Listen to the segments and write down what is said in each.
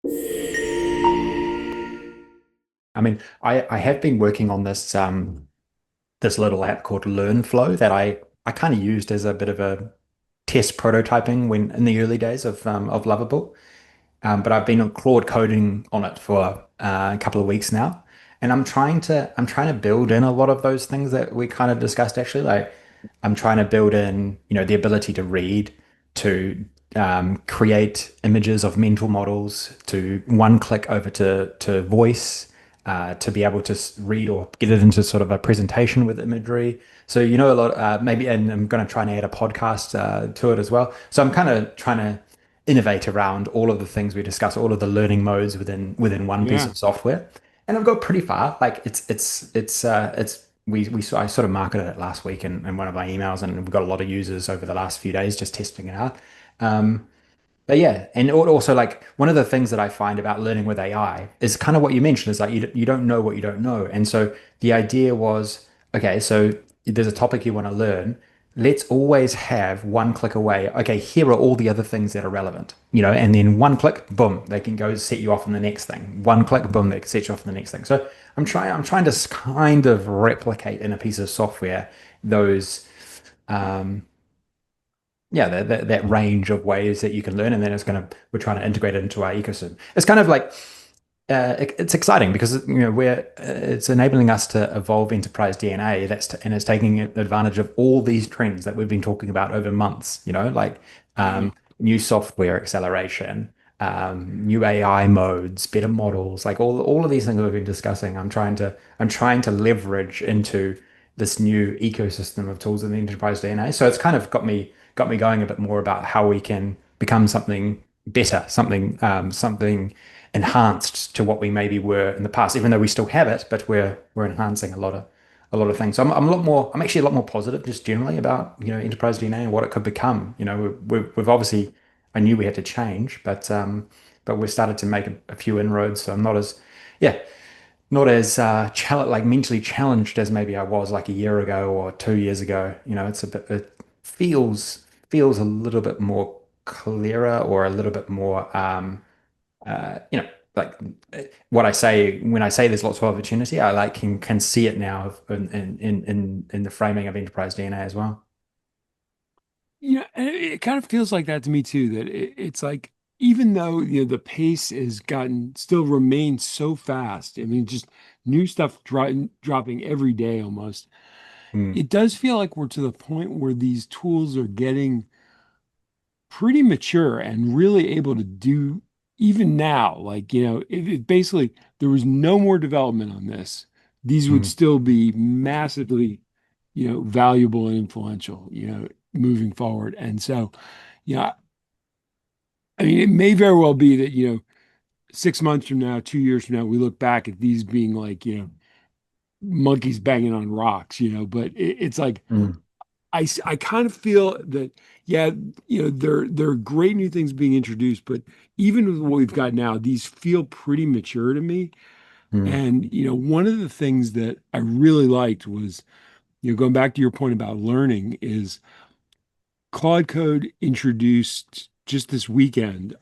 I mean, I have been working on this little app called LearnFlow that I kind of used as a bit of a test prototyping when in the early days of Lovable. But I've been on Claude coding on it for a couple of weeks now, and I'm trying to build in a lot of those things that we kind of discussed actually. Like I'm trying to build in, the ability to read, to create images of mental models, to one click over to voice, to be able to read or get it into sort of a presentation with imagery. So a lot maybe, and I'm going to try and add a podcast to it as well. So I'm kind of trying to innovate around all of the things we discuss, all of the learning modes within one piece Yeah. of software. And I've got pretty far. Like it's I sort of marketed it last week in one of my emails, and we've got a lot of users over the last few days just testing it out. Um, but yeah, and also like one of the things that I find about learning with AI is kind of what you mentioned is like you don't know what you don't know. And so the idea was, okay, so there's a topic you want to learn. Let's always have one click away. Okay, here are all the other things that are relevant, and then one click, boom, they can go set you off on the next thing. One click, boom, they can set you off on the next thing. So I'm trying to kind of replicate in a piece of software those um, yeah, that range of ways that you can learn, and then we're trying to integrate it into our ecosystem. It's kind of like it's exciting because it's enabling us to evolve enterprise DNA. And it's taking advantage of all these trends that we've been talking about over months. Like Yeah. new software acceleration, new AI modes, better models, like all of these things we've been discussing. I'm trying to leverage into this new ecosystem of tools in the enterprise DNA. So it's kind of got me going a bit more about how we can become something better, something enhanced to what we maybe were in the past, even though we still have it, but we're enhancing a lot of things. So I'm actually a lot more positive just generally about, enterprise DNA and what it could become. We've obviously, I knew we had to change, but we've started to make a few inroads. So I'm yeah, not as like mentally challenged as maybe I was like a year ago or 2 years ago. It feels a little bit more clearer or a little bit more like what I say when I say there's lots of opportunity, I like can see it now in the framing of enterprise DNA as well. Yeah, and it kind of feels like that to me too, that it's like even though the pace has gotten still remains so fast. I mean, just new stuff dropping every day almost. Mm, It does feel like we're to the point where these tools are getting pretty mature and really able to do even now, like, if it basically there was no more development on this, these would mm, still be massively, valuable and influential, moving forward. And so, yeah, I mean, it may very well be that, 6 months from now, 2 years from now, we look back at these being like, monkeys banging on rocks, but it's like mm, I kind of feel that, yeah, there are great new things being introduced, but even with what we've got now, these feel pretty mature to me. mm, And one of the things that I really liked was, going back to your point about learning, is Claude Code introduced just this weekend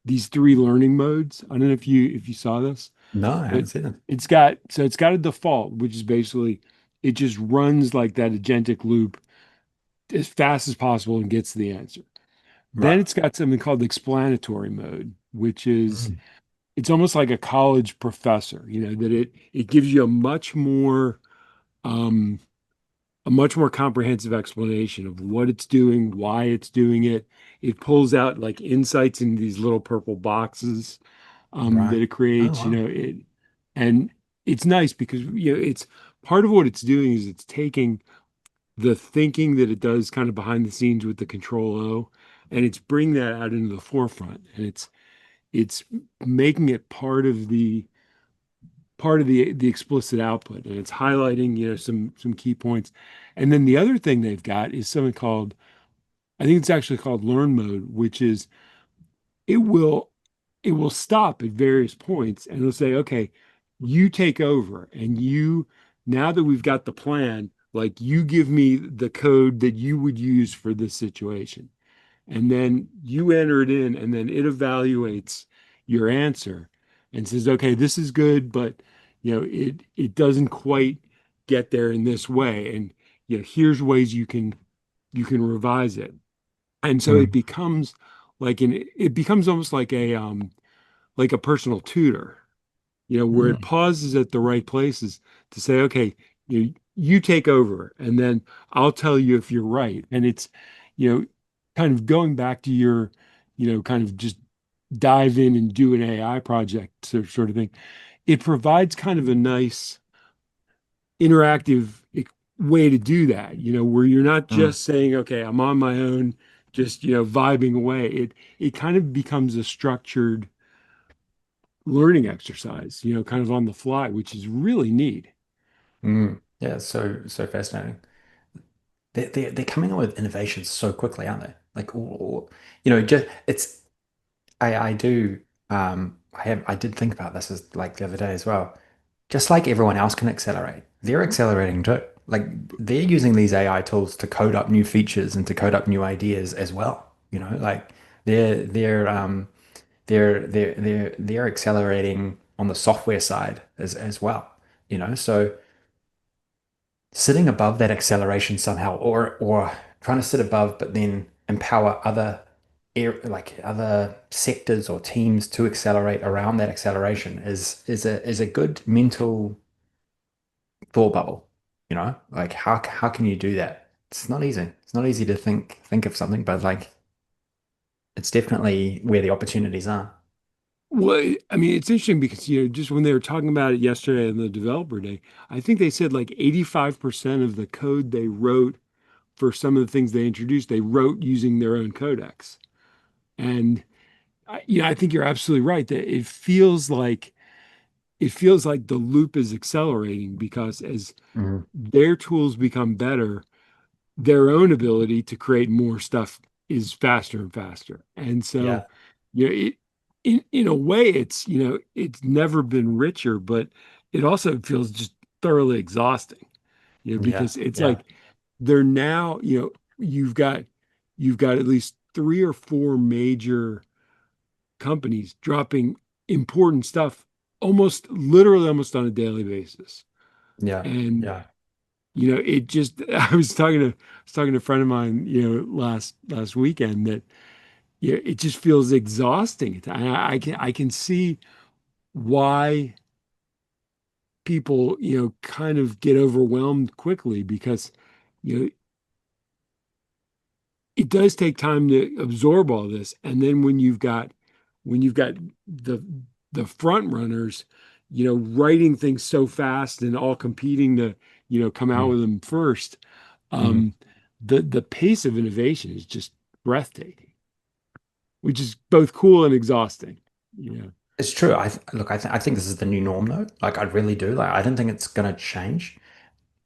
these three learning modes. I don't know if you saw this, no, I but haven't seen it. it's got a default, which is basically it just runs like that agentic loop as fast as possible and gets the answer. Then Right. it's got something called explanatory mode, which is Mm, it's almost like a college professor, that it gives you um a much more comprehensive explanation of what it's doing, why it's doing it. It pulls out like insights in these little purple boxes right. that it Oh creates, wow. and it's nice because it's part of what it's doing is it's taking the thinking that it does kind of behind the scenes with the control O, and it's bringing that out into the forefront, and it's making it part of the explicit output, and it's highlighting some key points. And then the other thing they've got is something called, I think it's actually called learn mode, which is it will it will stop at various points and it'll say, okay, you take over, and now that we've got the plan, like, you give me the code that you would use for this situation, and then you enter it in, and then it evaluates your answer and says, okay, this is good, but it doesn't quite get there in this way. And here's ways you can revise it. And so it Mm, becomes it becomes almost like a personal tutor, where it mm, pauses at the right places to say, okay, you take over, and then I'll tell you if you're right. And it's, you know, kind of going back to your, kind of just dive in and do an AI project sort of thing. It provides kind of a nice interactive way to do that, where you're not mm, just saying, okay, I'm on my own, just, vibing away. It kind of becomes a structured learning exercise, kind of on the fly, which is really neat. mm. Yeah, so fascinating. They're coming up with innovations so quickly, aren't they? Like, just it's I do I did think about this as like the other day as well. Just like everyone else can accelerate, they're accelerating too. Like they're using these AI tools to code up new features and to code up new ideas as well. Like they're they're um they're accelerating on the software side as well. So sitting above that acceleration somehow, or trying to sit above, but then empower like other sectors or teams to accelerate around that acceleration is a good mental thought bubble. Like how can you do that? It's not easy. It's not easy to think of something, but like it's definitely where the opportunities are. Well, I mean, it's interesting because, just when they were talking about it yesterday on the developer day, I think they said like 85% of the code they wrote for some of the things they introduced, they wrote using their own codecs. And I think you're absolutely right that it feels like the loop is accelerating because as Mhm. their tools become better, their own ability to create more stuff is faster and faster. And so, Yeah, in a way, it's never been richer, but it also feels just thoroughly exhausting, yeah, because it's yeah, like they're now, you've got at least three or four major companies dropping important stuff almost literally almost on a daily basis. yeah, And yeah, it just I was talking to a friend of mine, last weekend that it just feels exhausting. I can see why people, kind of get overwhelmed quickly because, you know, it does take time to absorb all this. And then when you've got the the front runners, writing things so fast and all competing to, come out mm, with them first, mm. um, the pace of innovation is just breathtaking, which is both cool and exhausting. Yeah. It's true. I think this is the new norm though. Like I really do. Like I don't think it's gonna change.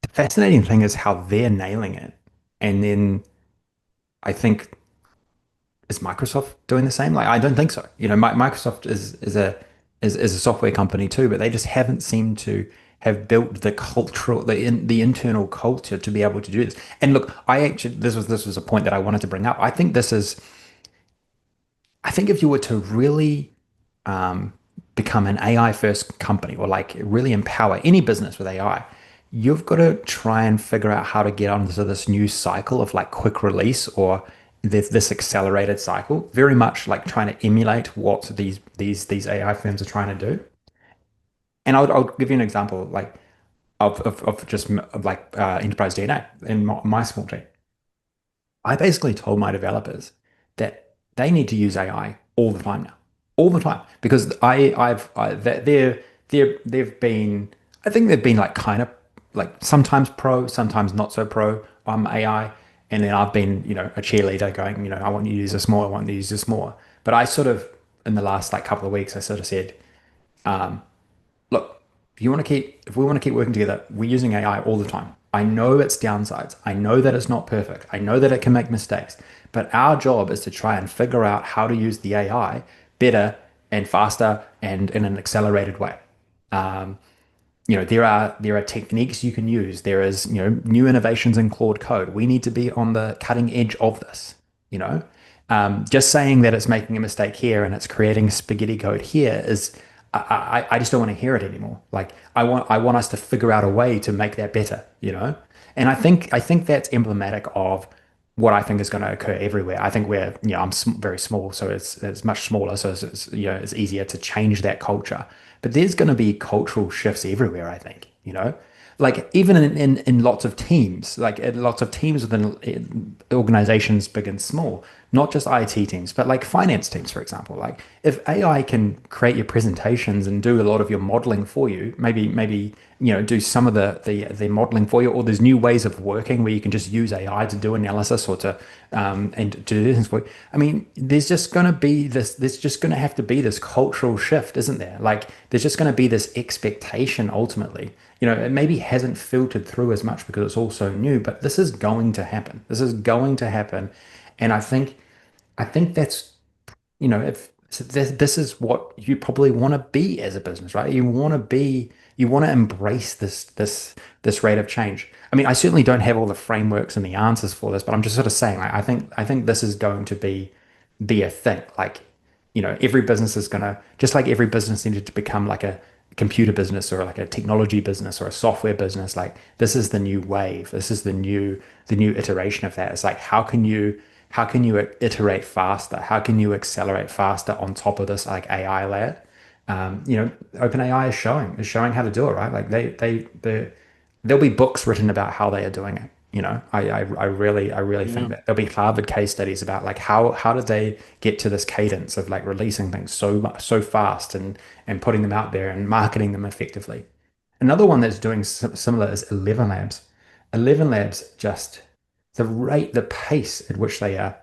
The fascinating thing is how they're nailing it. And then I think is Microsoft doing the same? Like I don't think so. Microsoft is a software company too, but they just haven't seemed to have built the internal culture to be able to do this. And look, I actually this was a point that I wanted to bring up. I think if you were to really become an AI first company or like really empower any business with AI, you've got to try and figure out how to get onto this new cycle of like quick release or this accelerated cycle, very much like trying to emulate what these AI firms are trying to do. And I'll give you an example like of just like enterprise DNA in my small team. I basically told my developers that they need to use AI all the time now, all the time, because they've been, I think they've been like kind of like sometimes pro, sometimes not so pro AI, and then I've been a cheerleader going I want you to use this more, I want you to use this more, but I sort of in the last like couple of weeks I sort of said look, if we want to keep working together, we're using AI all the time. I know its downsides. I know that it's not perfect. I know that it can make mistakes. But our job is to try and figure out how to use the AI better and faster and in an accelerated way. Um, there are techniques you can use. There is new innovations in Claude Code. We need to be on the cutting edge of this. You know, Just saying that it's making a mistake here and it's creating spaghetti code here is I just don't want to hear it anymore. Like I want us to figure out a way to make that better, you know? And I think that's emblematic of what I think is going to occur everywhere. I think I'm very small, so it's much smaller, so it's easier to change that culture. But there's going to be cultural shifts everywhere, I think, like even in lots of teams, like in lots of teams within organizations, big and small, not just IT teams, but like finance teams, for example. Like if AI can create your presentations and do a lot of your modeling for you, maybe do some of the modeling for you, or there's new ways of working where you can just use AI to do analysis or to and to do things for you. I mean, there's just going to have to be this cultural shift, isn't there? Like there's just going to be this expectation ultimately. It maybe hasn't filtered through as much because it's all so new, but this is going to happen. This is going to happen. And I think that's, if so this is what you probably want to be as a business, right? You want to embrace this rate of change. I mean, I certainly don't have all the frameworks and the answers for this, but I'm just sort of saying, like, I think this is going to be a thing. Like, every business is gonna, just like every business needed to become like a computer business or like a technology business or a software business. Like this is the new wave. This is the new iteration of that. It's like how can you iterate faster? How can you accelerate faster on top of this like AI layer? OpenAI is showing how to do it, right? Like there'll be books written about how they are doing it. I really think Yeah. that there'll be Harvard case studies about like how did they get to this cadence of like releasing things so fast and putting them out there and marketing them effectively. Another one that's doing similar is 11 Labs. 11 Labs just the pace at which they are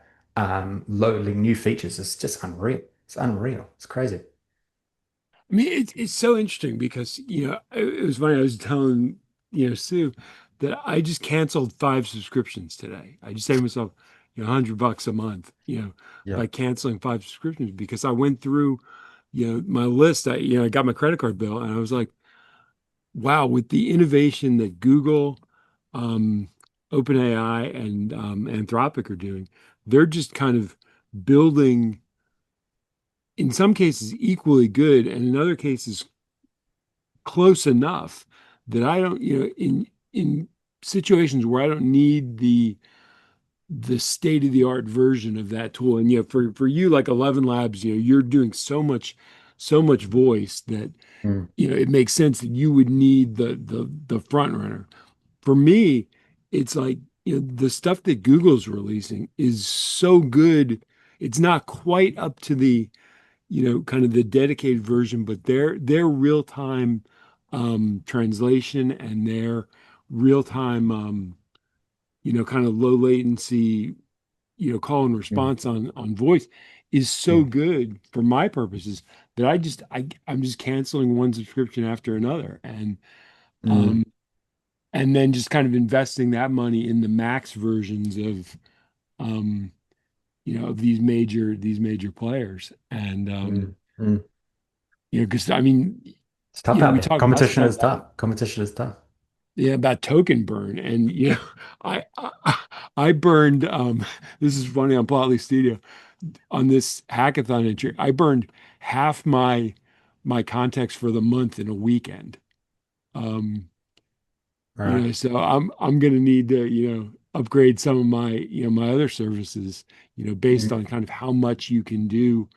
loading new features is just unreal. It's unreal. It's crazy. I mean, it's so interesting because, it was funny. I was telling, Sue that I just canceled 5 subscriptions today. I just saved myself, $100 a month, Yeah. by canceling 5 subscriptions because I went through, my list. I got my credit card bill and I was like, wow, with the innovation that Google, um, OpenAI, and Anthropic are doing, they're just kind of building, in some cases, equally good, and in other cases, close enough that I don't, in situations where I don't need the state of the art version of that tool. And for you, like 11 Labs, you're doing so much voice that Mm, it makes sense that you would need the front runner. For me, it's like, the stuff that Google's releasing is so good. It's not quite up to the, kind of the dedicated version, but their real-time translation and their real-time kind of low latency, call and mm, response on voice is so mm, good for my purposes that I'm just canceling one subscription after another. mm, Um and then just kind of investing that money in the max versions of um of these major players. And mm, mm. because I mean, It's tough out we there. talked last Competition time is about, tough. Competition is tough. yeah, about token burn. And I burned, this is funny, on Plotly Studio on this hackathon entry. I burned half my context for the month in a weekend. Um, Right. so I'm gonna need to, upgrade some of my, my other services, based Mm. on kind of how much you can do,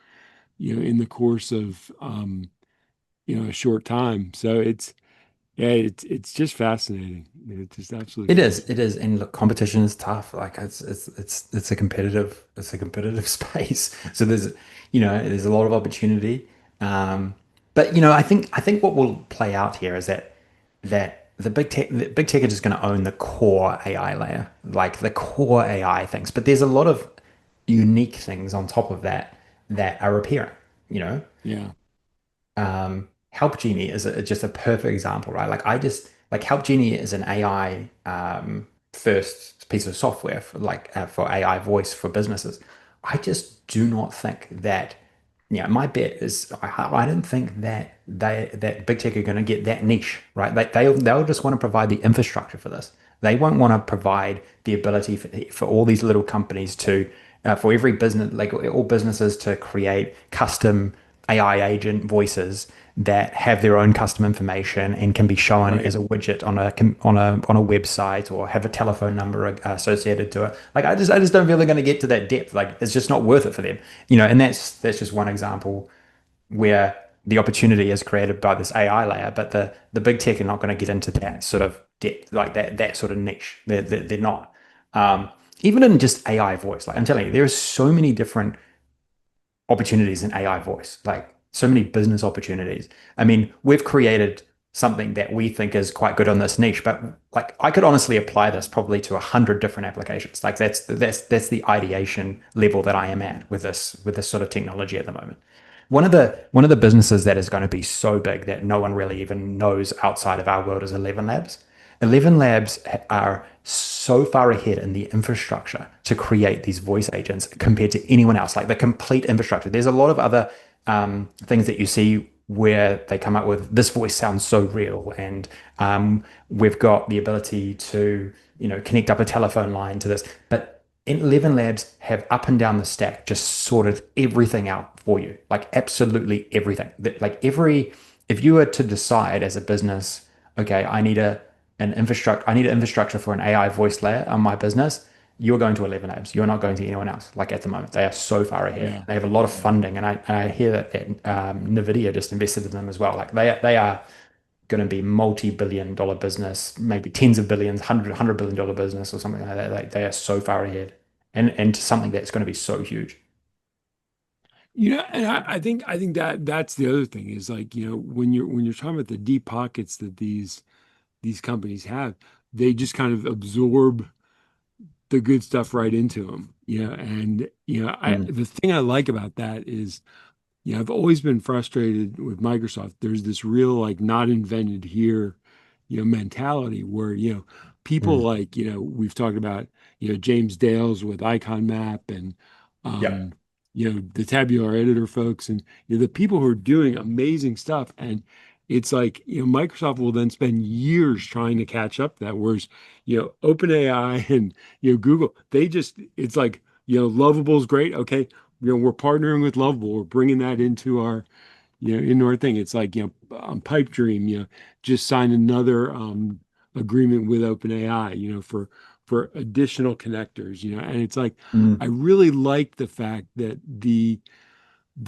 in the course of a short time. So yeah, it's just fascinating. It's just absolutely It is. fascinating. It is. And look, competition is tough. Like it's a competitive space. So there's a lot of opportunity. But I think what will play out here is that the big tech is just going to own the core AI layer, like the core AI things. But there's a lot of unique things on top of that are appearing. You know, Yeah, Help Genie is just a perfect example, right? Like I just like Help Genie is an AI first piece of software for AI voice for businesses. I just do not think that. Yeah, my bet is I don't think that big tech are going to get that niche, right? They'll just want to provide the infrastructure for this. They won't want to provide the ability for all these little companies to for every business, like all businesses, to create custom AI agent voices that have their own custom information and can be shown as Right. a widget on a website or have a telephone number associated to it. Like I just don't feel they're going to get to that depth. Like it's just not worth it for them, And that's just one example where the opportunity is created by this AI layer, but the big tech are not going to get into that sort of depth, like that sort of niche. They're not. Um, Even in just AI voice, like I'm telling you, there are so many different opportunities in AI voice, like so many business opportunities. I mean, we've created something that we think is quite good on this niche, but like I could honestly apply this probably to 100 different applications. Like that's the ideation level that I am at with this sort of technology at the moment. One of the businesses that is going to be so big that no one really even knows outside of our world is 11 Labs. 11 Labs are so far ahead in the infrastructure to create these voice agents compared to anyone else, like the complete infrastructure. There's a lot of other things that you see where they come up with this voice sounds so real, and we've got the ability to, connect up a telephone line to this. But 11 Labs have up and down the stack just sorted everything out for you, like absolutely everything. If you were to decide as a business, okay, I need an infrastructure for an AI voice layer on my business. You're going to 11 Labs. You're not going to anyone else. Like at the moment, they are so far ahead. Yeah. They have a lot of Yeah. funding, and I hear that Nvidia just invested in them as well. Like they are going to be multi-billion-dollar business, maybe tens of billions, hundred billion dollar business or something like that. Like they are so far ahead, and to something that's going to be so huge. And I think that that's the other thing is like, when you're talking about the deep pockets that these companies have, they just kind of absorb the good stuff right into them. And Mm. the thing I like about that is, I've always been frustrated with Microsoft. There's this real like not invented here, mentality where, people Mm. like, we've talked about, James Dales with Icon Map and Yep. um, the tabular editor folks and the people who are doing amazing stuff. And it's like, Microsoft will then spend years trying to catch up to that. Whereas, OpenAI and Google, it's like, Lovable's great. Okay, we're partnering with Lovable. We're bringing that into our thing. It's like, Pipe Dream, just signed another agreement with OpenAI, for additional connectors, and it's like I Mm. really like the fact that the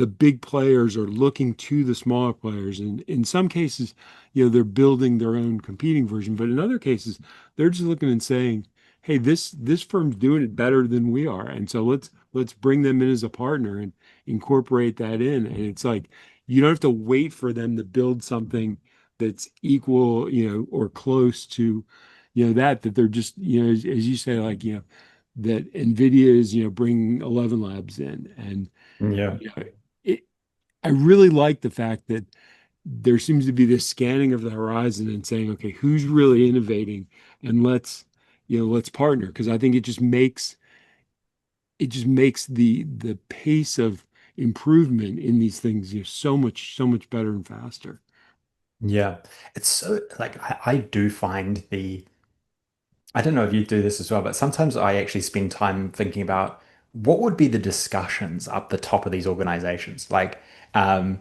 big players are looking to the smaller players. And in some cases, they're building their own competing version. But in other cases, they're just looking and saying, hey, this firm's doing it better than we are. And so let's bring them in as a partner and incorporate that in. And it's like you don't have to wait for them to build something that's equal, or close to, that they're just, as you say, like, that NVIDIA is, bringing 11 labs in. And Yeah. you know, it, I really like the fact that there seems to be this scanning of the horizon and saying, okay, who's really innovating, and let's partner, because I think it just makes the pace of improvement in these things, so much better and faster. Yeah. It's so like I do find I don't know if you do this as well, but sometimes I actually spend time thinking about what would be the discussions up the top of these organizations. Like, um,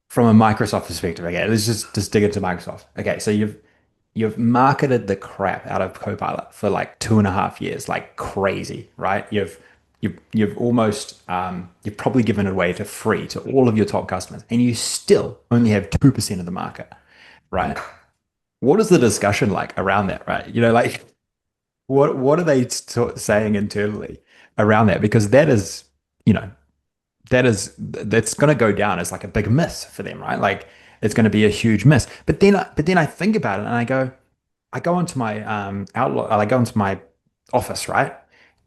from a Microsoft perspective, okay, let's just dig into Microsoft. Okay, so you've marketed the crap out of Copilot for like 2.5 years, like crazy, right? You've almost you've probably given it away to free to all of your top customers, and you still only have 2% of the market, right? What is the discussion like around that, right? Like what are they saying internally around that? Because you know, that's going to go down as like a big miss for them, right? Like it's going to be a huge miss. But then I think about it and I go onto my Outlook, I go into my office, right?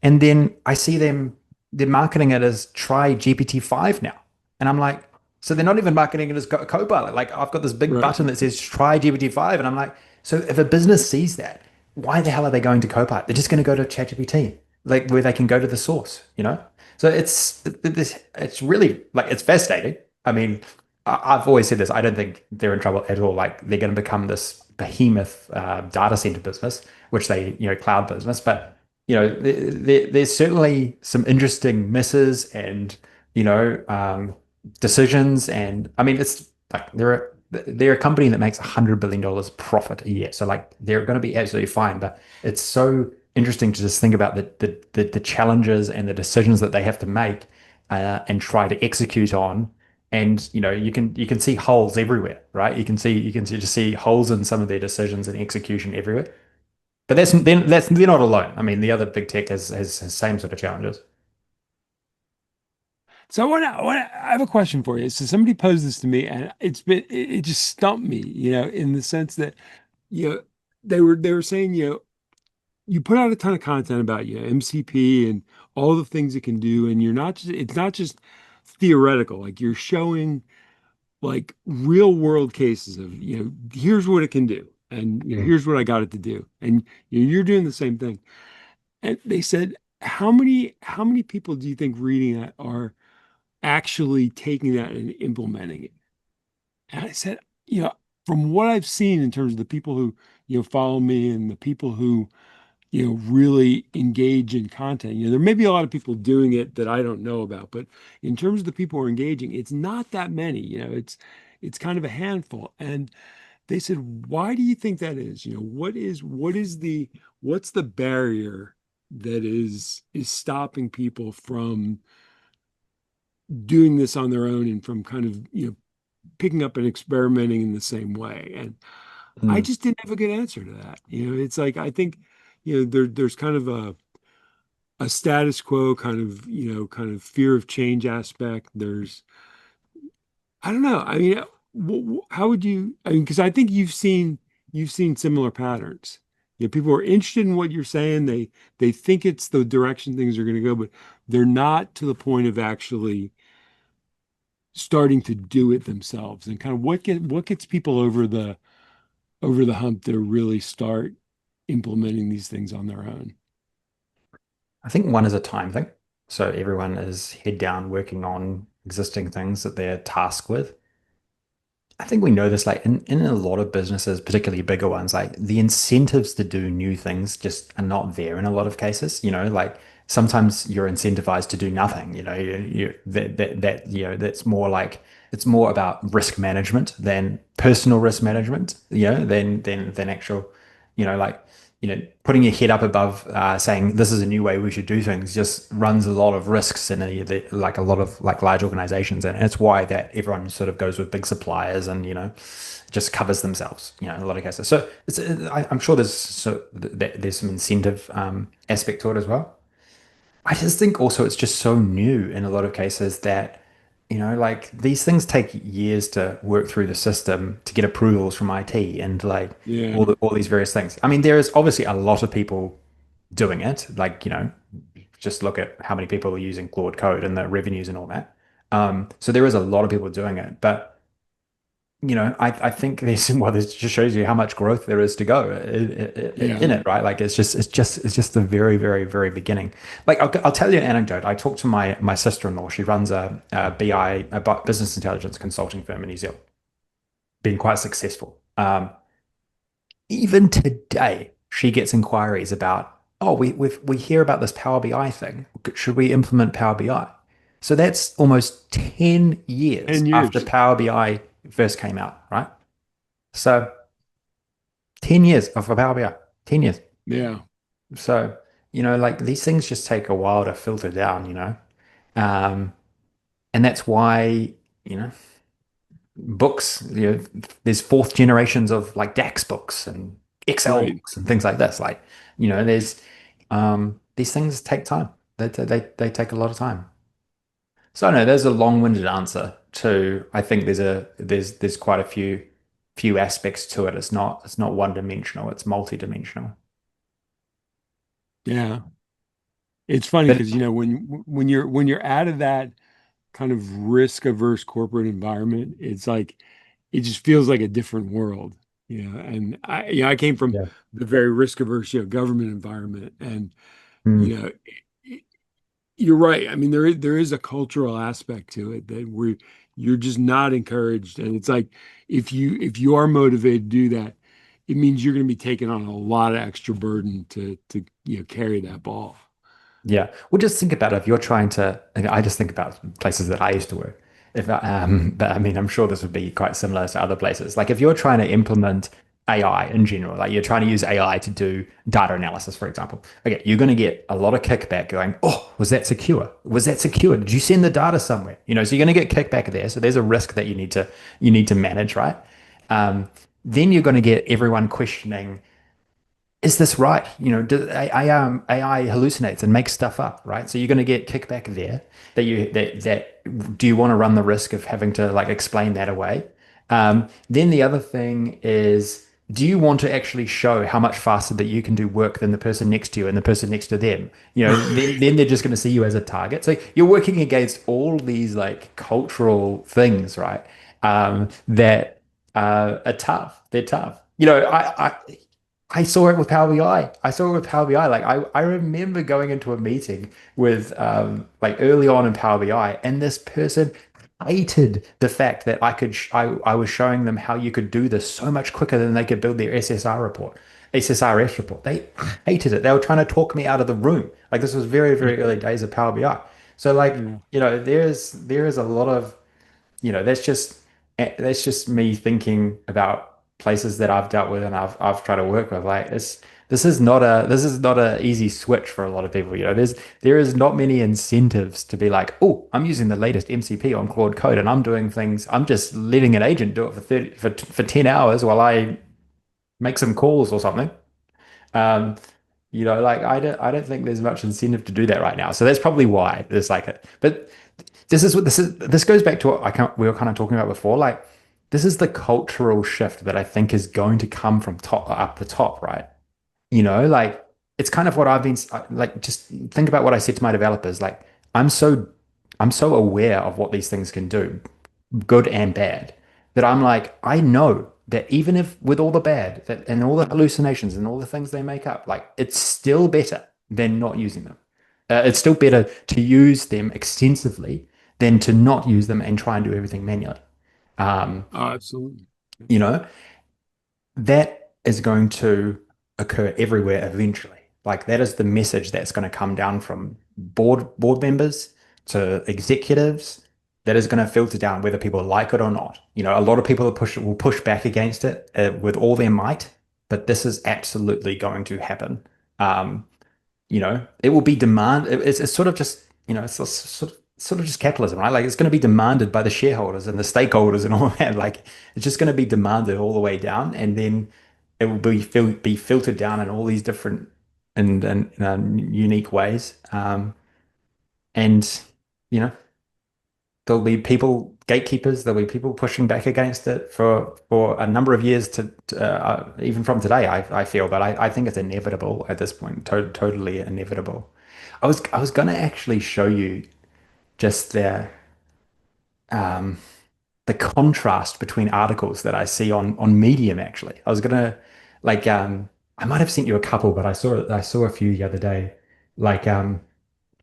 And then I see they're marketing it as try GPT-5 now. And I'm like, so they're not even marketing it as Copilot. Like I've got this big Right. button that says try GPT-5. And I'm like, so if a business sees that, why the hell are they going to Copilot? They're just going to go to ChatGPT, like where they can go to the source. So it's really like it's fascinating. I mean, I've always said this. I don't think they're in trouble at all. Like they're going to become this behemoth data center business, which cloud business. But there's certainly some interesting misses and decisions, and I mean, it's like they're a company that makes $100 billion profit a year, so like they're going to be absolutely fine. But it's so interesting to just think about the challenges and the decisions that they have to make and try to execute on. And you can see holes everywhere, right? Just see holes in some of their decisions and execution everywhere. But they're not alone. I mean, the other big tech has same sort of challenges. So I have a question for you. So somebody posed this to me, and it just stumped me, in the sense that you know they were saying, you put out a ton of content about MCP and all the things it can do, and it's not just theoretical. Like you're showing like real world cases of, here's what it can do, and Mm. here's what I got it to do, and you're doing the same thing. And they said, how many people do you think reading that are actually taking that and implementing it? And I said, you know, from what I've seen in terms of the people who, follow me and the people who, really engage in content, there may be a lot of people doing it that I don't know about, but in terms of the people who are engaging, it's not that many, it's kind of a handful. And they said, why do you think that is? What's the barrier that is stopping people from doing this on their own and from kind of, picking up and experimenting in the same way? And I Mm. just didn't have a good answer to that. It's like I think, there's kind of a status quo kind of fear of change aspect. I don't know. I mean, how would you? I mean, because I think you've seen similar patterns. People are interested in what you're saying. They think it's the direction things are going to go, but they're not to the point of actually starting to do it themselves. And kind of what gets people over the hump to really start implementing these things on their own. I think one is a time thing. So everyone is head down working on existing things that they're tasked with. I think we know this, like in a lot of businesses, particularly bigger ones, like the incentives to do new things just are not there in a lot of cases. Like sometimes you're incentivized to do nothing. That's more like it's more about risk management than personal risk management. Than actual, like putting your head up above, saying this is a new way we should do things just runs a lot of risks in like a lot of like large organizations, and it's why that everyone sort of goes with big suppliers and just covers themselves in a lot of cases. So I'm sure there's some incentive aspect to it as well. I just think also it's just so new in a lot of cases that, like these things take years to work through the system to get approvals from IT and like Yeah, all these various things. I mean, there is obviously a lot of people doing it. Like, just look at how many people are using Claude Code and the revenues and all that. So there is a lot of people doing it, but I think this just shows you how much growth there is to go yeah. in it, right? Like it's just the very, very, very beginning. Like I'll tell you an anecdote. I talked to my sister-in-law. She runs a BI, business intelligence consulting firm in New Zealand, been quite successful. Even today, she gets inquiries about, oh, we hear about this Power BI thing. Should we implement Power BI? So that's almost 10 years 10 after years. Power BI first came out, right? So 10 years of Power BI, 10 years. Yeah, So, like these things just take a while to filter down. Um, and that's why, you know, books, there's fourth generations of like DAX books and Excel right. books and things like this. Like, there's these things take time. They take a lot of time. So I know there's a long-winded answer to, I think there's quite a few aspects to it. It's not one-dimensional, it's multi-dimensional. Yeah. It's funny But because when you're out of that kind of risk averse corporate environment, it's like it just feels like a different world. And I came from yeah. the very risk averse, government environment, and Mm. you know, you're right. I mean, there is a cultural aspect to it that you're just not encouraged, and it's like if you are motivated to do that, it means you're going to be taking on a lot of extra burden to carry that ball. Yeah. Well, just think about it. If you're trying to, and I just think about places that I used to work. But I mean, I'm sure this would be quite similar to other places. Like if you're trying to implement AI in general, like you're trying to use AI to do data analysis, for example. Okay, you're going to get a lot of kickback going, oh, was that secure? Was that secure? Did you send the data somewhere? So you're going to get kickback there. So there's a risk that you need to manage, right? Um, then you're going to get everyone questioning, is this right? AI hallucinates and makes stuff up, right? So you're going to get kickback there. That do you want to run the risk of having to like explain that away? Then the other thing is, do you want to actually show how much faster that you can do work than the person next to you and the person next to them? Then they're just going to see you as a target. So you're working against all these like cultural things, right? That are tough. They're tough. I saw it with Power BI. I saw it with Power BI. Like I remember going into a meeting with like early on in Power BI, and this person hated the fact that I was showing them how you could do this so much quicker than they could build their SSRS report. They hated it. They were trying to talk me out of the room. Like this was very, very early days of Power BI. So like, Yeah. there is a lot of that's just me thinking about places that I've dealt with and I've tried to work with. Like this is not a easy switch for a lot of people. There is not many incentives to be like, oh, I'm using the latest MCP on Claude Code and I'm doing things. I'm just letting an agent do it for 10 hours while I make some calls or something. Um, like I don't think there's much incentive to do that right now. So that's probably why there's like it. But this goes back to what we were kind of talking about before. Like this is the cultural shift that I think is going to come from top up the top, right? Like it's kind of what I've been like. Just think about what I said to my developers. Like I'm so I'm so aware of what these things can do, good and bad, that I'm like, I know that even if with all the bad that and all the hallucinations and all the things they make up, like it's still better than not using them. It's still better to use them extensively than to not use them and try and do everything manually. Um, Oh, absolutely. you know, that is going to occur everywhere eventually. Like that is the message that's going to come down from board members to executives. That is going to filter down whether people like it or not. A lot of people will push back against it with all their might, but this is absolutely going to happen. Um, it will be it's sort of just, it's sort of just capitalism, right? Like it's going to be demanded by the shareholders and the stakeholders and all that. Like it's just going to be demanded all the way down, and then it will be filtered down in all these different and unique ways. And you know, there'll be people gatekeepers. There'll be people pushing back against it for a number of years even from today. I feel, but I think it's inevitable at this point. Totally inevitable. I was gonna actually show you just um, the contrast between articles that I see on Medium. Actually, I was gonna like I might have sent you a couple, but I saw a few the other day. Like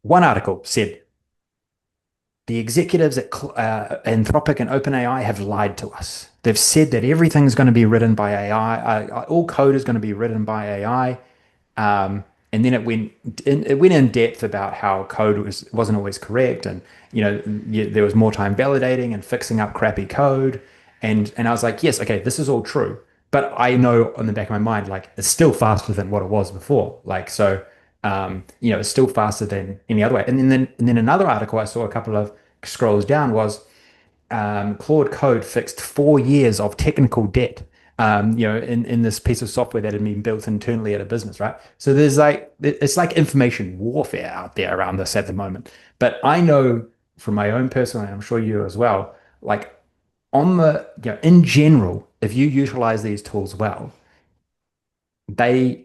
one article said the executives at Anthropic and OpenAI have lied to us. They've said that everything's going to be written by AI. All code is going to be written by AI. And then it went in depth about how code wasn't always correct, and there was more time validating and fixing up crappy code, and I was like, yes, okay, this is all true, but I know on the back of my mind, like it's still faster than what it was before, like so, it's still faster than any other way. And then another article I saw a couple of scrolls down was Claude Code fixed 4 years of technical debt, in this piece of software that had been built internally at a business, right? So it's like information warfare out there around this at the moment. But I know from my own personal, and I'm sure you as well, like in general, if you utilize these tools well, they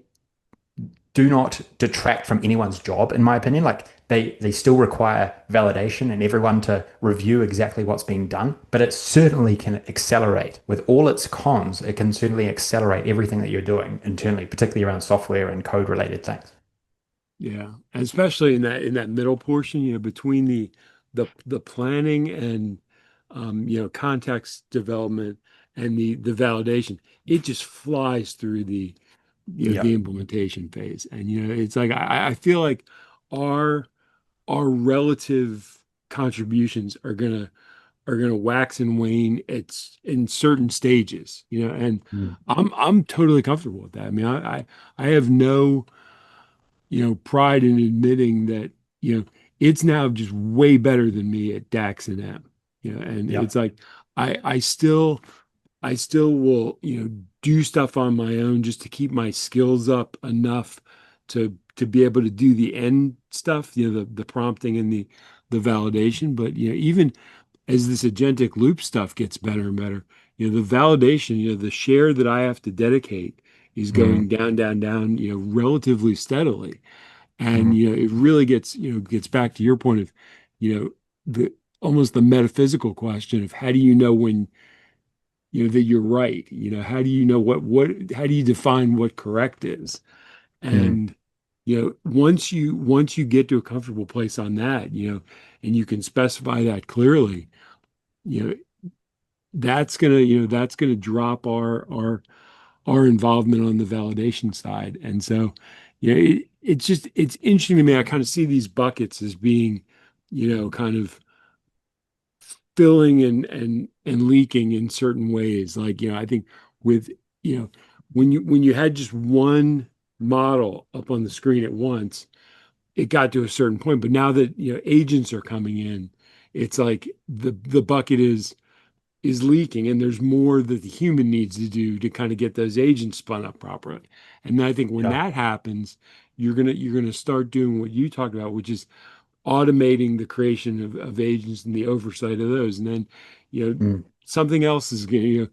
do not detract from anyone's job, in my opinion. Like they still require validation and everyone to review exactly what's being done, but it certainly can accelerate with all its cons. It can certainly accelerate everything that you're doing internally, particularly around software and code related things. Yeah, and especially in that middle portion, between the planning and context development and the validation, it just flies through Yeah. the implementation phase. And it's like I feel like our our relative contributions are gonna wax and wane. It's in certain stages, and Mm. I'm totally comfortable with that. I mean, I have no, pride in admitting that, it's now just way better than me at DAX and M. And Yeah. it's like I still will, do stuff on my own just to keep my skills up enough to be able to do the end stuff, the prompting and the validation. But even as this agentic loop stuff gets better and better, the validation, the share that I have to dedicate is Mm. going down, down, down, relatively steadily. And Mm. it really gets back to your point of, the almost the metaphysical question of how do you know when, that you're right? How do you know how do you define what correct is? Mm. And once you get to a comfortable place on that, and you can specify that clearly, you know, that's gonna drop our involvement on the validation side. And so, it's interesting to me. I kind of see these buckets as being, kind of filling and leaking in certain ways. Like, I think with, you know, when you had just one model up on the screen at once, it got to a certain point. But now that, agents are coming in, it's like the bucket is leaking, and there's more that the human needs to do to kind of get those agents spun up properly. And I think when Yeah. that happens, you're gonna start doing what you talked about, which is automating the creation of agents and the oversight of those. And then, Mm. something else is going to,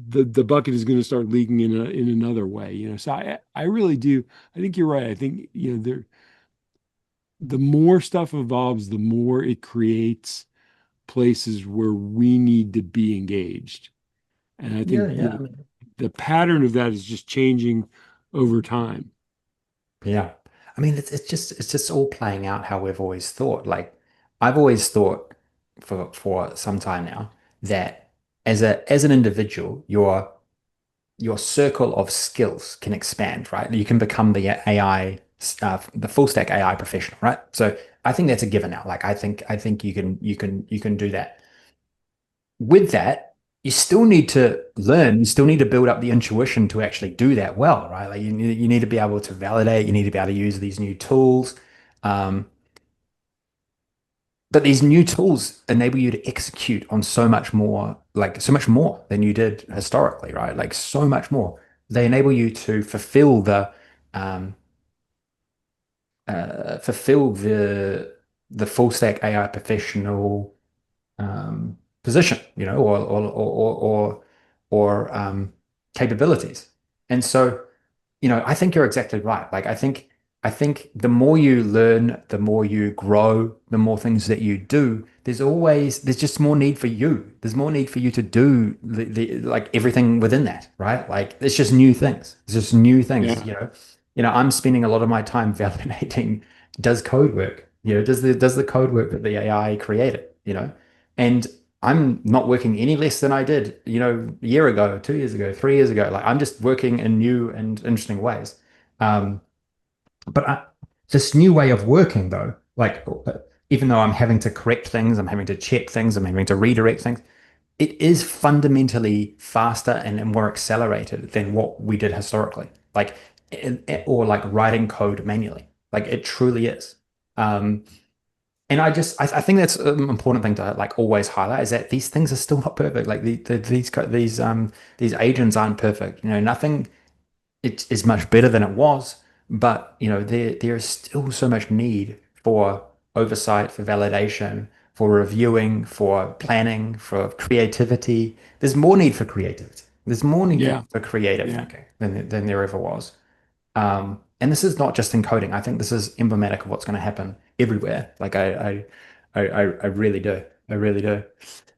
the bucket is going to start leaking in another way. So I really do. I think you're right. I think, the more stuff evolves, the more it creates places where we need to be engaged. And I think, Yeah. Yeah. I mean, the pattern of that is just changing over time. yeah. I mean, it's just all playing out how we've always thought. Like, I've always thought for some time now that as an individual, your circle of skills can expand, right? You can become the AI, the full stack AI professional, right? So I think that's a given now. Like, I think you can do that. With that, you still need to learn. You still need to build up the intuition to actually do that well, right? Like, you need to be able to validate. You need to be able to use these new tools. Um, but these new tools enable you to execute on so much more, like so much more than you did historically, right? Like so much more. They enable you to um, fulfill the full stack AI professional position, or capabilities. And so, I think you're exactly right. Like, I think the more you learn, the more you grow, the more things that you do, there's just more need for you. There's more need for you to do like everything within that, right? Like, it's just new things. It's just new things, Yeah. I'm spending a lot of my time validating, does code work? Does the code work that the AI created, And I'm not working any less than I did, a year ago, 2 years ago, 3 years ago. Like, I'm just working in new and interesting ways. Um, but this new way of working, though, like, even though I'm having to correct things, I'm having to check things, I'm having to redirect things, it is fundamentally faster and more accelerated than what we did historically. Like, or like writing code manually. Like, it truly is. Um, and I think that's an important thing to like always highlight is that these things are still not perfect. Like, these agents aren't perfect. Nothing it is much better than it was, but there is still so much need for oversight, for validation, for reviewing, for planning, for creativity. There's more need for creativity. There's more need Yeah. for creative Yeah. thinking than there ever was. And this is not just in coding. I think this is emblematic of what's going to happen everywhere. Like, I really do. I really do.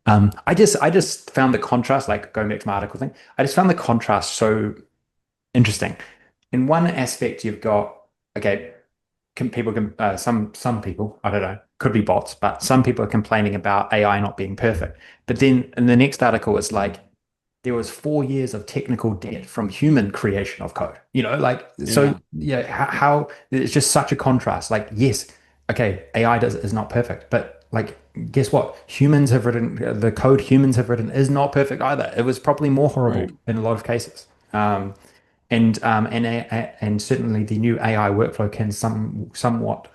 I just found the contrast, like going back to my article thing, I just found the contrast so interesting. In one aspect, you've got, okay, some people, I don't know, could be bots, but some people are complaining about AI not being perfect. But then in the next article, it's like there was 4 years of technical debt from human creation of code. Like so, Yeah, yeah. How it's just such a contrast. Like, yes, okay, is not perfect, but like, guess what? Humans have written the code. Humans have written is not perfect either. It was probably more horrible right. in a lot of cases. And certainly the new AI workflow can somewhat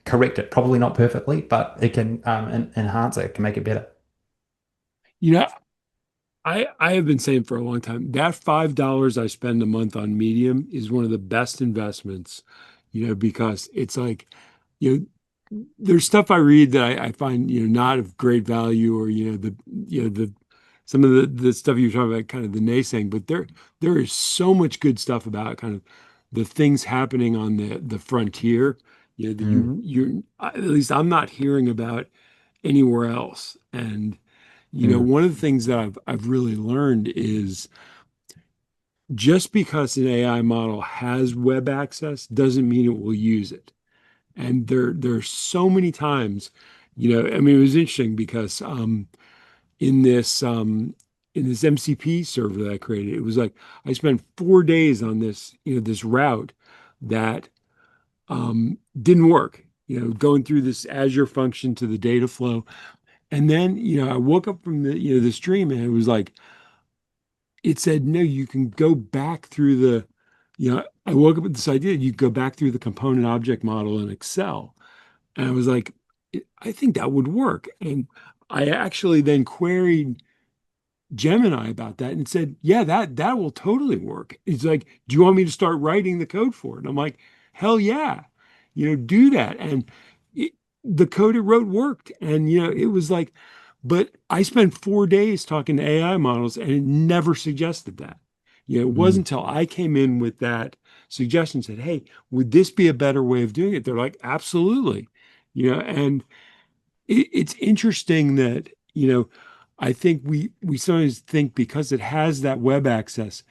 correct it. Probably not perfectly, but it can enhance it. It can make it better. You know, I have been saying for a long time that $5 I spend a month on Medium is one of the best investments, because it's like, there's stuff I read that I find, not of great value, or, the some of the stuff you're talking about, kind of the naysaying, but there is so much good stuff about kind of the things happening on the frontier, that Mm, at least I'm not hearing about anywhere else. And mm, one of the things that I've really learned is just because an AI model has web access doesn't mean it will use it. And there are so many times, I mean, it was interesting because in this in this MCP server that I created, it was like I spent 4 days on this, this route that didn't work. Going through this Azure function to the data flow. And then, I woke up from this dream, and it was like, it said, no, you can go back through I woke up with this idea, you go back through the component object model in Excel. And I was like, I think that would work. And I actually then queried Gemini about that and said, yeah, that will totally work. It's like, do you want me to start writing the code for it? And I'm like, hell yeah, do that. And it, the code it wrote worked. And, it was like, but I spent 4 days talking to AI models, and it never suggested that. It mm, wasn't until I came in with that suggestion, said, hey, would this be a better way of doing it? They're like, absolutely. And it's interesting that, I think we sometimes think because it has that web access,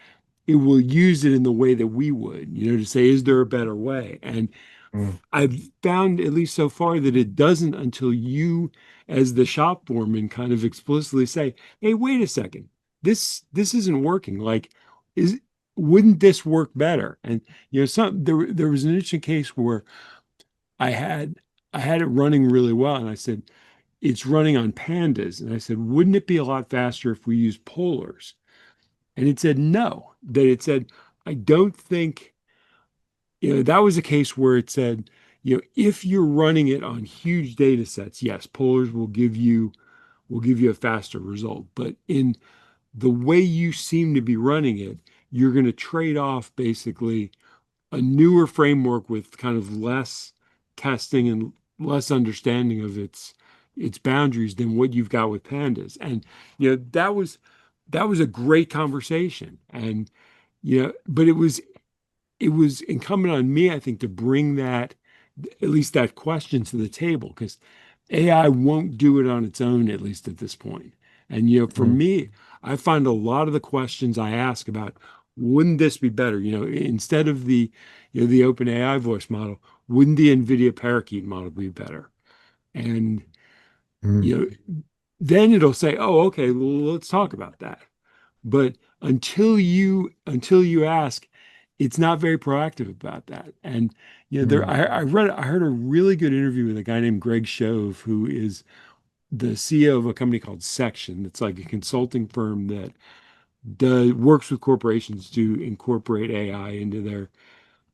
it will use it in the way that we would, to say, is there a better way? And mm, I've found, at least so far, that it doesn't until you, as the shop foreman, kind of explicitly say, hey, wait a second, this isn't working. Like, is wouldn't this work better? And there was an interesting case where I had I had it running really well, and I said, it's running on pandas. And I said, wouldn't it be a lot faster if we use polars? And it said no, that it said, I don't think, that was a case where it said, if you're running it on huge data sets, yes, polars will give you a faster result. But in the way you seem to be running it, you're going to trade off basically a newer framework with kind of less testing and less understanding of its boundaries than what you've got with pandas. And that was a great conversation. And but it was incumbent on me, I think, to bring that, at least that question, to the table, because AI won't do it on its own, at least at this point. And for mm, me, I find a lot of the questions I ask about, wouldn't this be better? Instead of the open AI voice model, wouldn't the NVIDIA parakeet model be better? And mm, you know, then it'll say, oh, okay, well, let's talk about that. But until you ask, it's not very proactive about that. And there mm, I heard a really good interview with a guy named Greg Shove, who is the CEO of a company called Section. It's like a consulting firm that works with corporations to incorporate AI into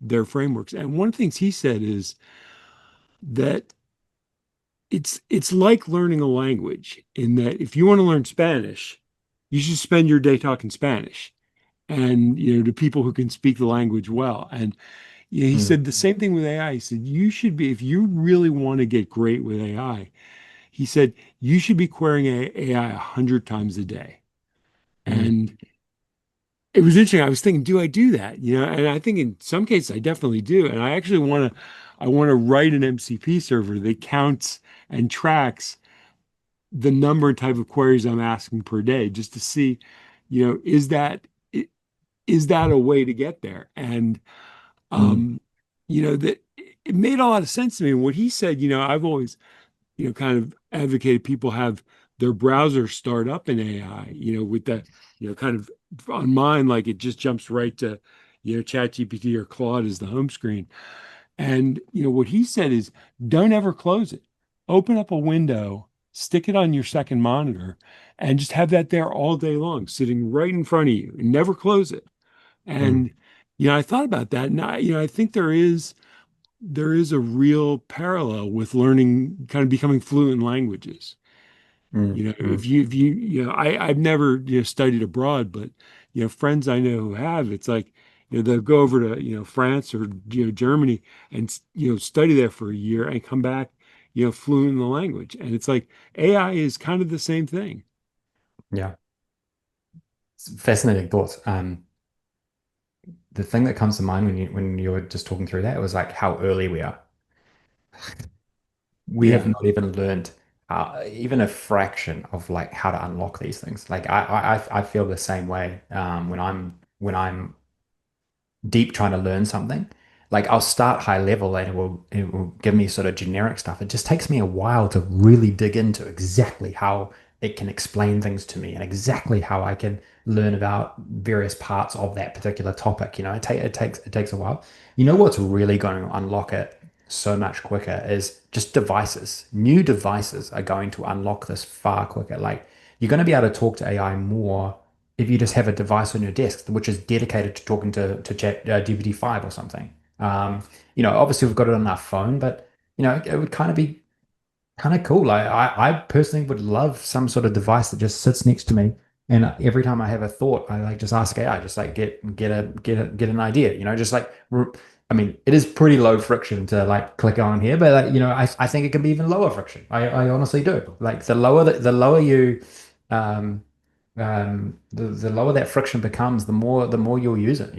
their frameworks. And one of the things he said is that it's like learning a language, in that if you want to learn Spanish, you should spend your day talking Spanish, and to people who can speak the language well. And he mm, said the same thing with AI. He said you should be, if you really want to get great with AI, he said you should be querying AI 100 times a day. mm, And it was interesting. I was thinking, do I do that? And I think in some cases I definitely do. And I want to write an MCP server that counts and tracks the number and type of queries I'm asking per day, just to see, is that a way to get there? And mm, that it made a lot of sense to me. And what he said, I've always kind of advocated people have their browser start up in AI, with that, kind of on mine, like it just jumps right to, ChatGPT or Claude as the home screen. And, what he said is don't ever close it. Open up a window, stick it on your second monitor, and just have that there all day long, sitting right in front of you, and never close it. Mm, And, I thought about that. And I think there is a real parallel with learning, kind of becoming fluent in languages. mm. If you, I've never, studied abroad, but, friends I know who have, it's like, they'll go over to, France or, Germany and, study there for a year and come back, fluent in the language. And it's like AI is kind of the same thing. Yeah, it's fascinating thoughts. The thing that comes to mind when you were just talking through that was like how early we are. We have Yeah. not even learned even a fraction of like how to unlock these things. Like I feel the same way when I'm deep trying to learn something. Like I'll start high level and it will give me sort of generic stuff. It just takes me a while to really dig into exactly how it can explain things to me and exactly how I can learn about various parts of that particular topic. It takes a while. You know what's really going to unlock it so much quicker is just devices. New devices are going to unlock this far quicker. Like you're going to be able to talk to AI more if you just have a device on your desk which is dedicated to talking to Chat GPT-5 or something. Obviously we've got it on our phone, but it would kind of be kind of cool. I personally would love some sort of device that just sits next to me, and every time I have a thought, I like just ask AI, just like get an idea. Just like I mean, it is pretty low friction to like click on here, but like, I think it can be even lower friction. I honestly do. Like the lower you the lower that friction becomes, the more you'll use it.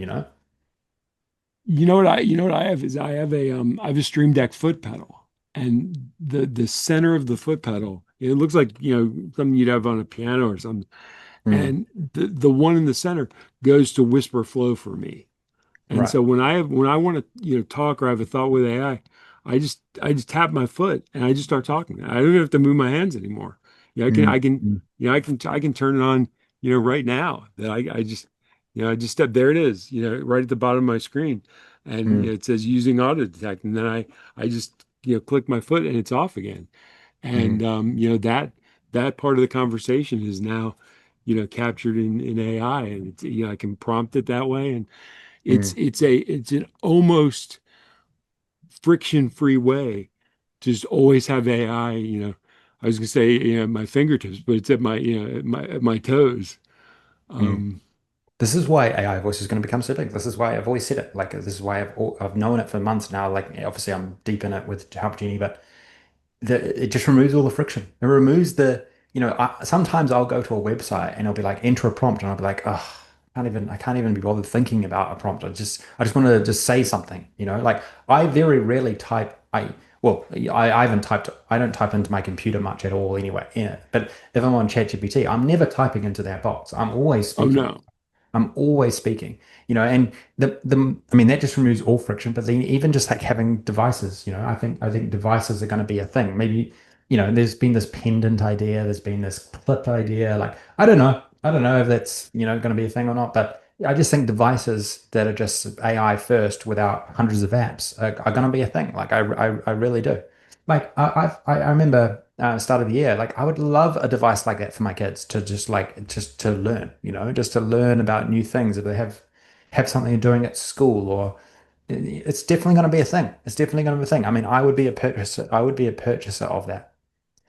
You know what I have is I have a Stream Deck foot pedal, and the center of the foot pedal, it looks like, something you'd have on a piano or something. Mm, And the one in the center goes to whisper flow for me. And right. so when I want to, talk or have a thought with AI, I just tap my foot and I just start talking. I don't even have to move my hands anymore. Yeah, I can Mm, I can mm, I can turn it on, right now. That I just step, there it is, right at the bottom of my screen. And, mm, it says using auto detect. And then I just, click my foot and it's off again. And mm, that part of the conversation is now, captured in AI, and it's, I can prompt it that way. And it's mm. it's a it's an almost friction-free way to just always have AI, I was gonna say, my fingertips, but it's at my, at my toes. Mm. Um, This is why AI voice is going to become so big. This is why I've always said it. Like this is why I've known it for months now. Like obviously I'm deep in it with Help Genie, but it just removes all the friction. It removes sometimes I'll go to a website and it'll be like enter a prompt and I'll be like, oh, I can't even be bothered thinking about a prompt. I just want to just say something, like I very rarely type. I haven't typed. I don't type into my computer much at all anyway. Yeah. But if I'm on ChatGPT, I'm never typing into that box. I'm always oh speaking. no. I'm always speaking, and I mean that just removes all friction. But then even just like having devices, I think devices are going to be a thing. Maybe, there's been this pendant idea, there's been this clip idea. Like I don't know if that's going to be a thing or not. But I just think devices that are just AI first without hundreds of apps are going to be a thing. Like I really do. Like I remember start of the year, like I would love a device like that for my kids to just to learn, just to learn about new things if they have something they're doing at school or it's definitely going to be a thing. It's definitely going to be a thing. I mean, I would be a purchaser. I would be a purchaser of that.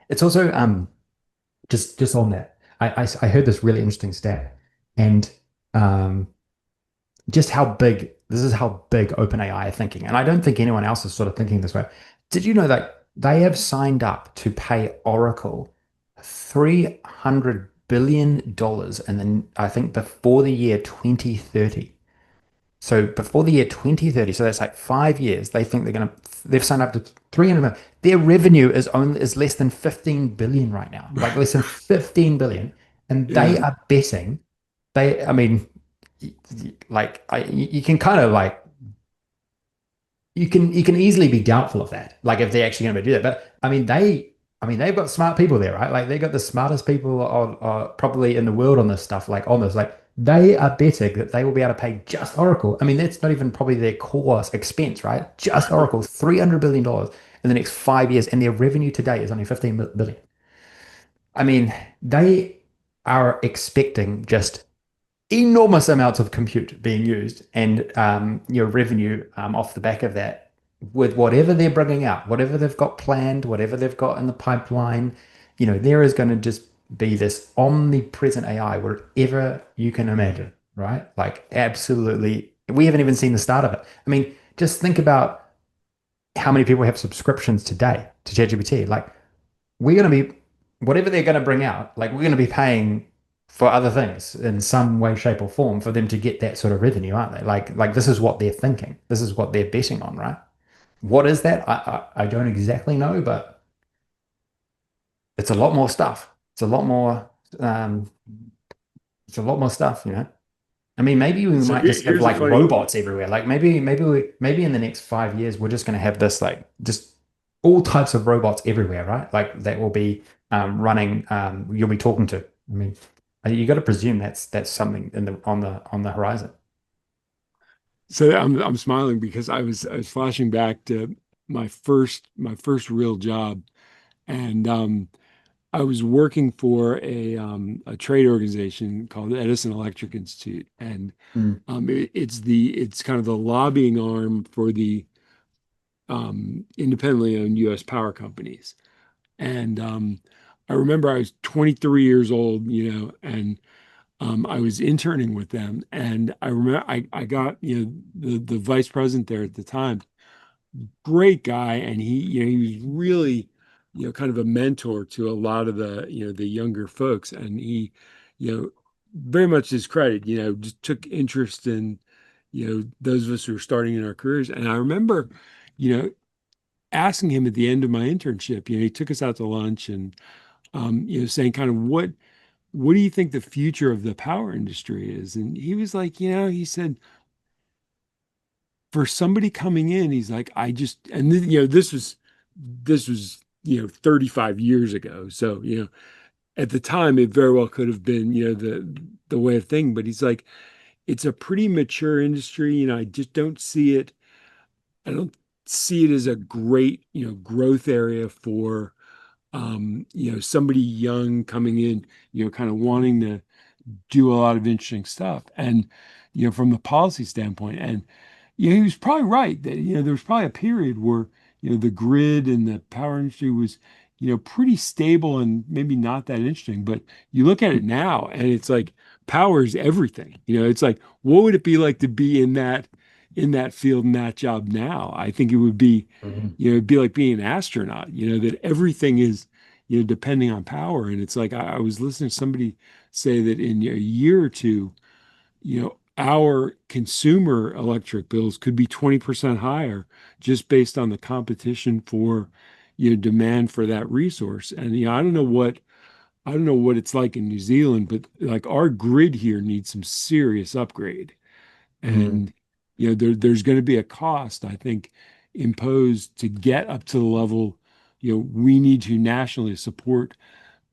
It's also just on that. I heard this really interesting stat and um just how big this is how big OpenAI are thinking. And I don't think anyone else is sort of thinking this way. Did you know that they have signed up to pay Oracle $300 billion and then I think before the year 2030. So before the year 2030, so that's like 5 years, they've signed up to 300 million. Their revenue is less than 15 billion right now, like less than 15 billion. And they Yeah. are betting, I mean, like you can kind of like you can easily be doubtful of that, like if they're actually going to do that. But I mean, I mean, they've got smart people there, right? Like they got the smartest people probably in the world on this stuff, like on this. Like they are betting that they will be able to pay just Oracle. I mean, that's not even probably their core expense, right? Just Oracle, $300 billion in the next 5 years, and their revenue today is only 15 billion. I mean, they are expecting just enormous amounts of compute being used and your revenue off the back of that with whatever they're bringing out, whatever they've got planned, whatever they've got in the pipeline, there is going to just be this omnipresent AI wherever you can imagine, right? Like absolutely. We haven't even seen the start of it. I mean, just think about how many people have subscriptions today to ChatGPT. Like we're going to be whatever they're going to bring out, like we're going to be paying for other things in some way, shape, or form for them to get that sort of revenue, aren't they? Like this is what they're thinking. This is what they're betting on, right? What is that? I don't exactly know, but it's a lot more stuff. It's a lot more. Um, it's a lot more stuff. I mean, maybe we So might just have here's a like funny. robots everywhere. Like maybe in the next 5 years we're just going to have this like just all types of robots everywhere, right? Like that will be running. You'll be talking to. I mean, you got to presume that's something in the on the horizon. So I'm smiling because I was flashing back to my first real job, and I was working for a trade organization called the Edison Electric Institute, and Mm, it's kind of the lobbying arm for the independently owned U.S. power companies. And I remember I was 23 years old, and I was interning with them, and I remember I got the vice president there at the time, great guy, and he was really kind of a mentor to a lot of the younger folks, and he very much his credit just took interest in those of us who were starting in our careers. And I remember you know asking him at the end of my internship, he took us out to lunch and saying kind of what do you think the future of the power industry is? And he was like, he said, for somebody coming in, he's like, I just, and this was 35 years ago. So, at the time, it very well could have been, the way of thing. But he's like, it's a pretty mature industry. I just don't see it. I don't see it as a great, growth area for, somebody young coming in, kind of wanting to do a lot of interesting stuff. And, from the policy standpoint, and he was probably right that, there was probably a period where, the grid and the power industry was, pretty stable and maybe not that interesting. But you look at it now and it's like power is everything. It's like, what would it be like to be in that field and that job now? I think it would be, mhm, it'd be like being an astronaut, that everything is, depending on power. And it's like I was listening to somebody say that in a year or two, our consumer electric bills could be 20% higher just based on the competition for, demand for that resource. And I don't know what it's like in New Zealand, but like our grid here needs some serious upgrade. mm, And there's going to be a cost, I think, imposed to get up to the level, we need to nationally support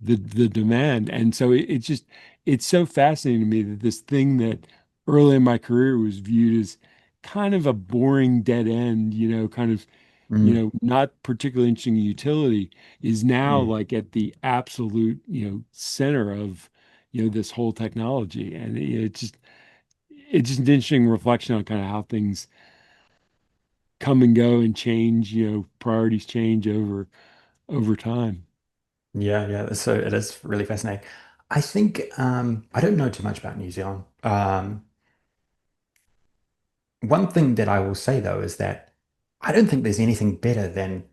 the demand. And so it's so fascinating to me that this thing that early in my career was viewed as kind of a boring dead end, kind of, mm, not particularly interesting utility is now mm. like at the absolute, center of, this whole technology. And it's just an interesting reflection on kind of how things come and go and change, priorities change over time. Yeah, yeah. So it is really fascinating. I think I don't know too much about New Zealand. One thing that I will say though is that I don't think there's anything better than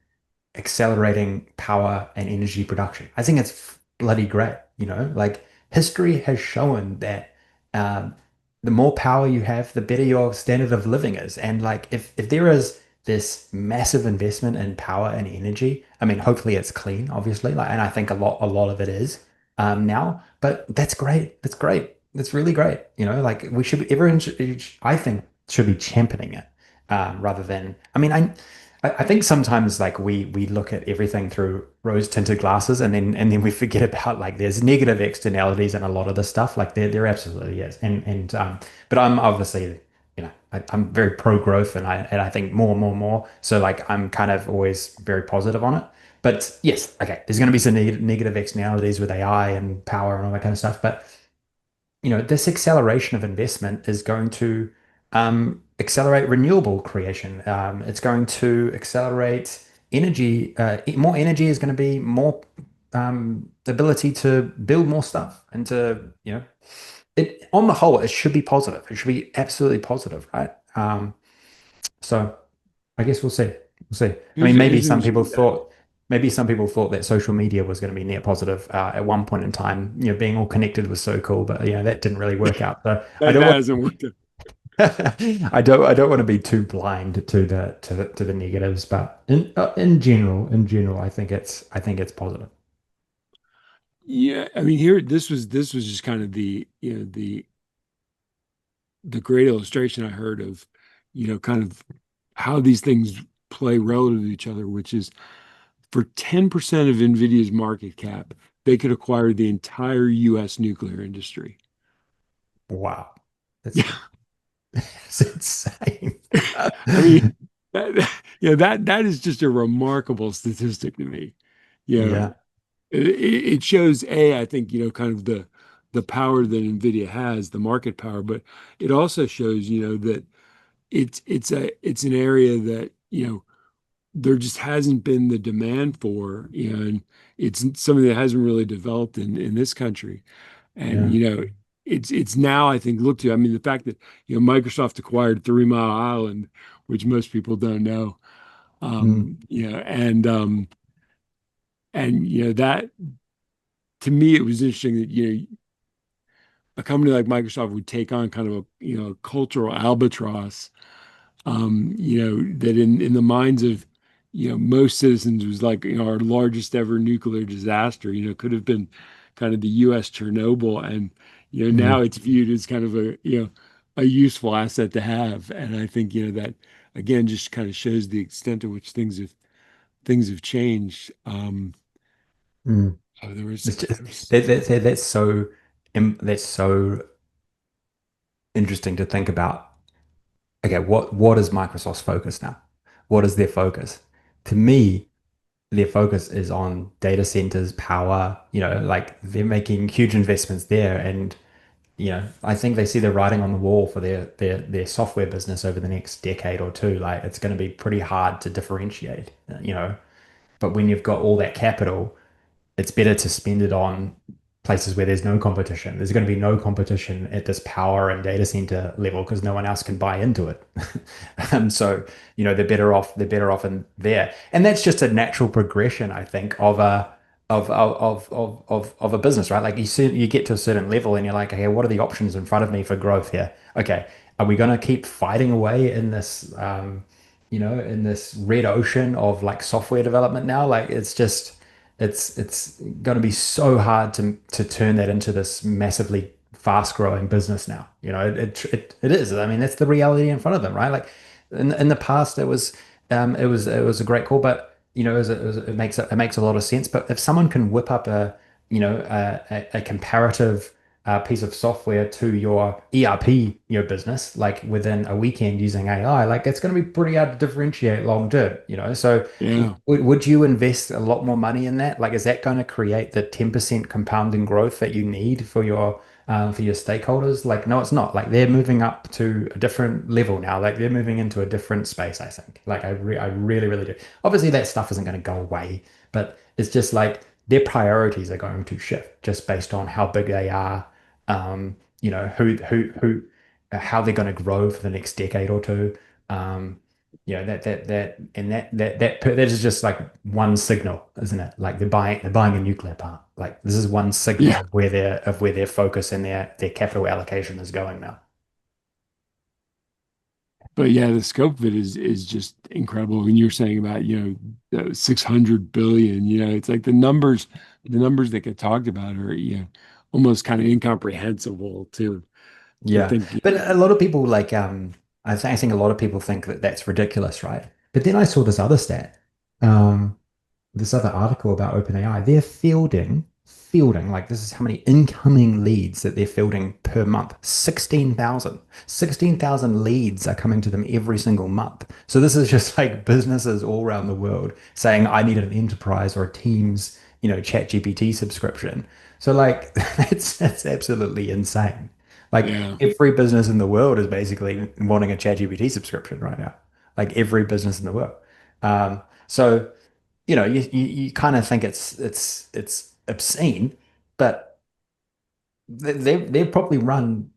accelerating power and energy production. I think it's bloody great. Like history has shown that um, the more power you have, the better your standard of living is. And like if there is this massive investment in power and energy, I mean, hopefully it's clean, obviously. Like, and I think a lot of it is now. But that's great. That's great. That's really great. Like everyone should, I think should be championing it rather than. I mean, I think sometimes like we look at everything through rose-tinted glasses and then we forget about like there's negative externalities and a lot of the stuff. Like there absolutely is. And but I'm obviously, I'm very pro-growth and I think more. So like I'm kind of always very positive on it. But yes, okay, there's going to be some negative externalities with AI and power and all that kind of stuff. But this acceleration of investment is going to accelerate renewable creation. It's going to accelerate energy. More energy is going to be more ability to build more stuff and on the whole, it should be positive. It should be absolutely positive, right? So I guess we'll see. We'll see. I mean, Here's an interesting, maybe some people thought that social media was going to be net positive at one point in time. Being all connected was so cool, but that didn't really work out. So I that don't want hasn't worked out. I don't want to be too blind to the negatives, but in general, I think it's positive. Yeah, I mean, here this was just kind of the great illustration I heard of, kind of how these things play relative to each other, which is for 10% of NVIDIA's market cap, they could acquire the entire US nuclear industry. Wow, that's it's insane. I mean, that is just a remarkable statistic to me. You know, Yeah. it shows I think, kind of the power that NVIDIA has, the market power, but it also shows, that it's an area that, there just hasn't been the demand for, and it's something that hasn't really developed in this country. And, Yeah. it's now, I think, looked to, I mean, the fact that, Microsoft acquired 3 Mile Island, which most people don't know, Mm, and that, to me, it was interesting that, a company like Microsoft would take on kind of a, cultural albatross, that in the minds of, most citizens was like, our largest ever nuclear disaster, could have been kind of the US Chernobyl. And, now mm, it's viewed as kind of a useful asset to have. And I think, that again just kind of shows the extent to which things have changed. mm. Oh, there was It's just there was that's so interesting to think about. Okay, what is Microsoft's focus now? What is their focus? To me, their focus is on data centers, power, like they're making huge investments there. And, I think they see the writing on the wall for their software business over the next decade or two. Like it's going to be pretty hard to differentiate, but when you've got all that capital, it's better to spend it on places where there's no competition. There's going to be no competition at this power and data center level because no one else can buy into it. So, they're better off. They're better off in there, and that's just a natural progression, I think, of a business, right? Like you get to a certain level, and you're like, okay, what are the options in front of me for growth here? Okay, are we going to keep fighting away in this, in this red ocean of like software development now? Like it's going to be so hard to turn that into this massively fast growing business now. It is. I mean, that's the reality in front of them, right? Like in the past, it was a great call, but it makes a lot of sense. But if someone can whip up a comparative piece of software to your ERP, business, like within a weekend using AI, like it's going to be pretty hard to differentiate long term, So yeah. would you invest a lot more money in that? Like, is that going to create the 10% compounding growth that you need for your stakeholders? Like, no, it's not. Like, they're moving up to a different level now. Like, they're moving into a different space, I think. Like, I really, really do. Obviously, that stuff isn't going to go away, but it's just like their priorities are going to shift just based on how big they are, how they're going to grow for the next decade or two. Um, that is just like one signal, isn't it? Like they're buying a nuclear plant. Like this is one signal Yeah. of where their focus and their capital allocation is going now. But yeah, the scope of it is just incredible. When you're saying about, 600 billion, it's like the numbers that get talked about are, almost kind of incomprehensible to Yeah, think, but a lot of people like I think a lot of people think that that's ridiculous, right? But then I saw this other stat, um, this other article about OpenAI. They're fielding, like this is how many incoming leads that they're fielding per month. 16,000. 16,000 leads are coming to them every single month. So this is just like businesses all around the world saying, I need an enterprise or a Teams, chat GPT subscription. So like it's absolutely insane. Like Yeah. every business in the world is basically wanting a chat GPT subscription right now. Like every business in the world. So you kind of think it's obscene, but they've probably run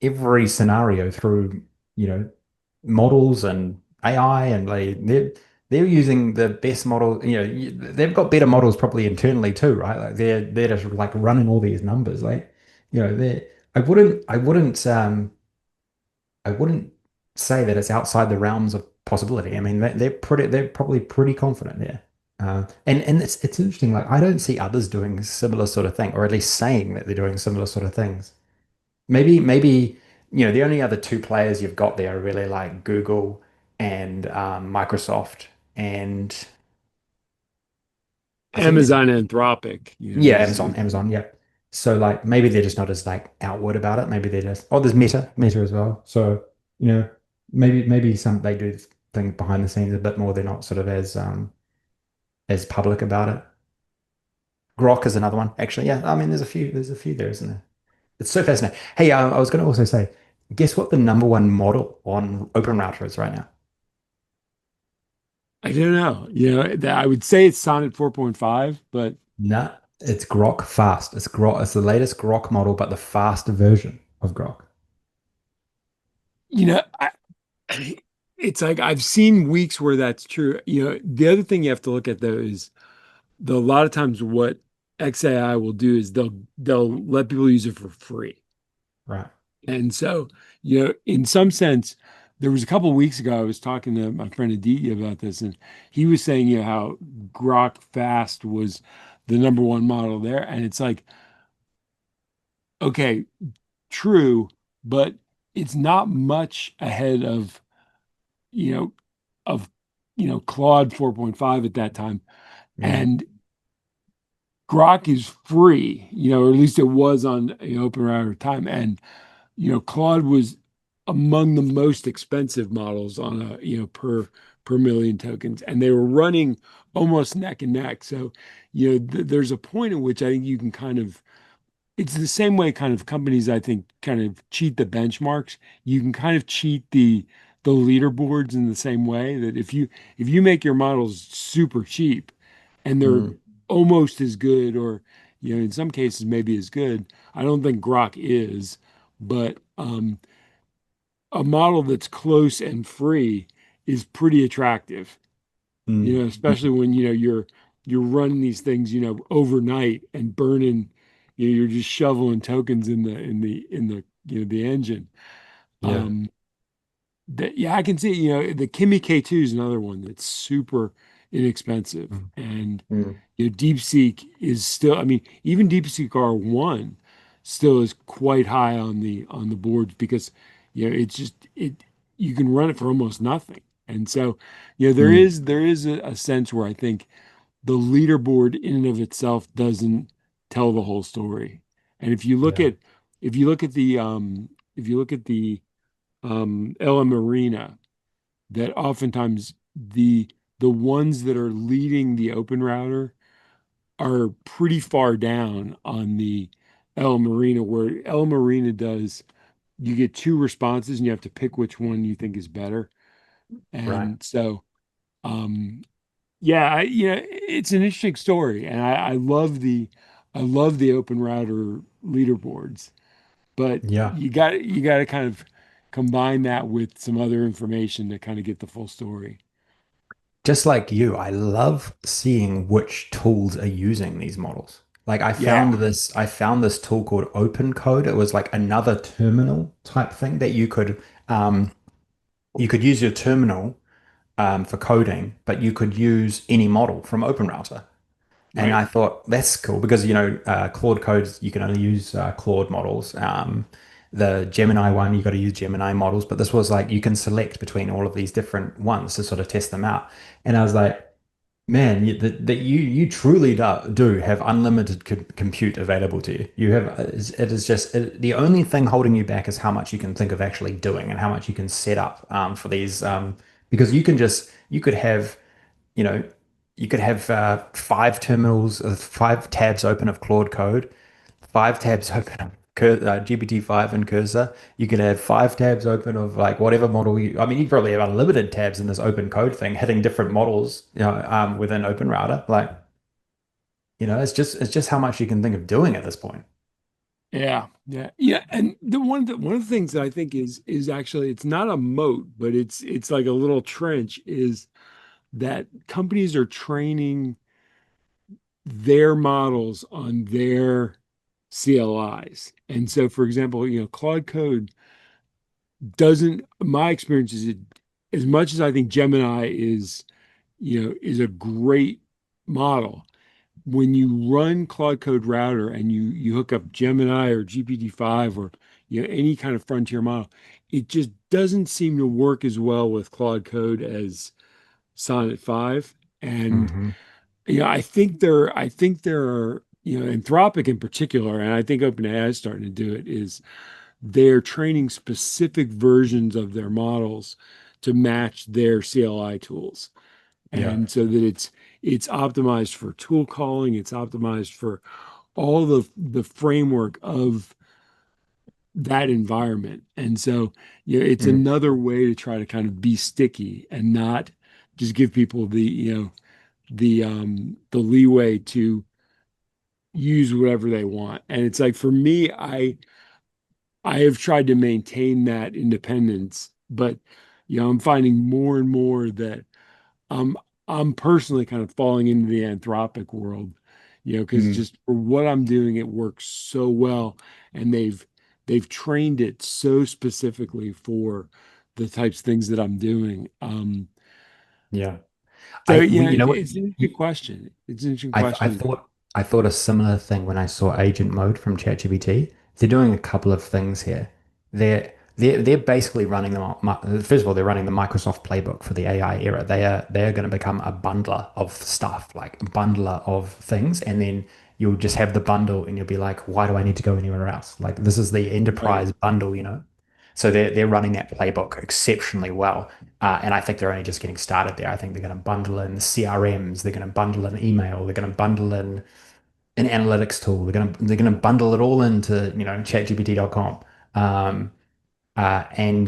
every scenario through, you know, models and AI, and they're using the best model. They've got better models probably internally too, right? Like they're just like running all these numbers. Like, they I wouldn't say that it's outside the realms of possibility. I mean, they're probably pretty confident there. And it's interesting. Like, I don't see others doing similar sort of thing, or at least saying that they're doing similar sort of things. Maybe the only other two players you've got there are really like Google and Microsoft, and I think there's Amazon Anthropic, yeah, is Amazon, yeah. So like maybe they're just not as like outward about it. Maybe they're just there's Meta as well. So you know maybe some they do things behind the scenes a bit more. They're not sort of as public about it. Grok is another one, actually. Yeah, I mean there's a few there, isn't there? It's so fascinating. Hey, I was going to also say, guess what the number one model on Open Router is right now? I don't know. I would say it's Sonnet 4.5, but Nah, it's Grok Fast. It's Grok. It's the latest Grok model, but the faster version of Grok. you know, I, it's like I've seen weeks where that's true. The other thing you have to look at though is a lot of times what XAI will do is they'll let people use it for free. Right. And so, in some sense, there was a couple of weeks ago, I was talking to my friend Aditya about this, and he was saying, how Grok Fast was the number one model there. And it's like, okay, true, but it's not much ahead you know, of, Claude 4.5 at that time. Mm, And Grok is free, or at least it was on Open Router time. And Claude was among the most expensive models on a, per million tokens, and they were running almost neck and neck. So, there's a point at which I think you can kind of, it's the same way kind of companies, I think, kind of cheat the benchmarks. You can kind of cheat the leaderboards in the same way that if you make your models super cheap and they're mm, almost as good, or in some cases maybe as good. I don't think Grok is, but a model that's close and free is pretty attractive. Especially mm. when you're running these things overnight and burning. You're just shoveling tokens in the the engine. Yeah. Um, yeah, I can see, the Kimi K2 is another one that's super inexpensive. Mm, And mm. DeepSeek is still, I mean, even DeepSeek R1 still is quite high on the boards because it's just it you can run it for almost nothing. And so, there Mm. is a sense where I think the leaderboard in and of itself doesn't tell the whole story. And Yeah. if you look at the LM Arena, that oftentimes the ones that are leading the open router are pretty far down on the LM Arena, where LM Arena does, you get two responses and you have to pick which one you think is better. Right. And so, um, yeah, it's an interesting story, and I love the open router leaderboards, but Yeah. you got to kind of combine that with some other information to kind of get the full story. Just like you, I love seeing which tools are using these models. Like Yeah, I found this tool called Open Code. It was like another terminal type thing that you could use your terminal for coding, but you could use any model from Open Router. And right. I thought that's cool because Claude codes you can only use Claude models. the Gemini one, you got to use Gemini models, but this was like you can select between all of these different ones to sort of test them out. And I was like, man, that you truly do have unlimited compute available to you. You have it is just the only thing holding you back is how much you can think of actually doing and how much you can set up for these because you could have you know you could have five terminals, five tabs open of Claude Code, five tabs open of GPT-5 and Cursor. You could have five tabs open of like whatever model you. I mean, you probably have unlimited tabs in this open code thing, hitting different models, within OpenRouter. Like, it's just how much you can think of doing at this point. Yeah, yeah, yeah. And one of the things that I think is actually it's not a moat, but it's like a little trench is that companies are training their models on their CLIs. And so, for example, Claude Code doesn't, my experience is as much as I think Gemini is a great model, when you run Claude Code Router and you hook up Gemini or GPT-5 or any kind of frontier model, it just doesn't seem to work as well with Claude Code as Sonnet 5. And Hmm. I think there are, Anthropic in particular, and I think OpenAI is starting to do it, is they're training specific versions of their models to match their CLI tools. Yeah. And so that it's optimized for tool calling, it's optimized for all the framework of that environment. And so, it's Mm. another way to try to kind of be sticky and not just give people the leeway to use whatever they want. And it's like for me, I have tried to maintain that independence, but I'm finding more and more that I'm I'm personally kind of falling into the anthropic world, because Mm. just for what I'm doing, it works so well, and they've trained it so specifically for the types of things that I'm doing. Yeah. So You know what? it's an interesting question. It's an interesting I question. thought a similar thing when I saw agent mode from ChatGPT. They're doing a couple of things here. They're basically running first of all, they're running the Microsoft playbook for the AI era. They are going to become a bundler of stuff, like a bundler of things, and then you'll just have the bundle and you'll be like, why do I need to go anywhere else? Like this is the Right. enterprise bundle. So they're running that playbook exceptionally well. And I think they're only just getting started there. I think they're going to bundle in CRMs, they're going to bundle in email, they're going to bundle in an analytics tool, they're going to bundle it all into ChatGPT.com. And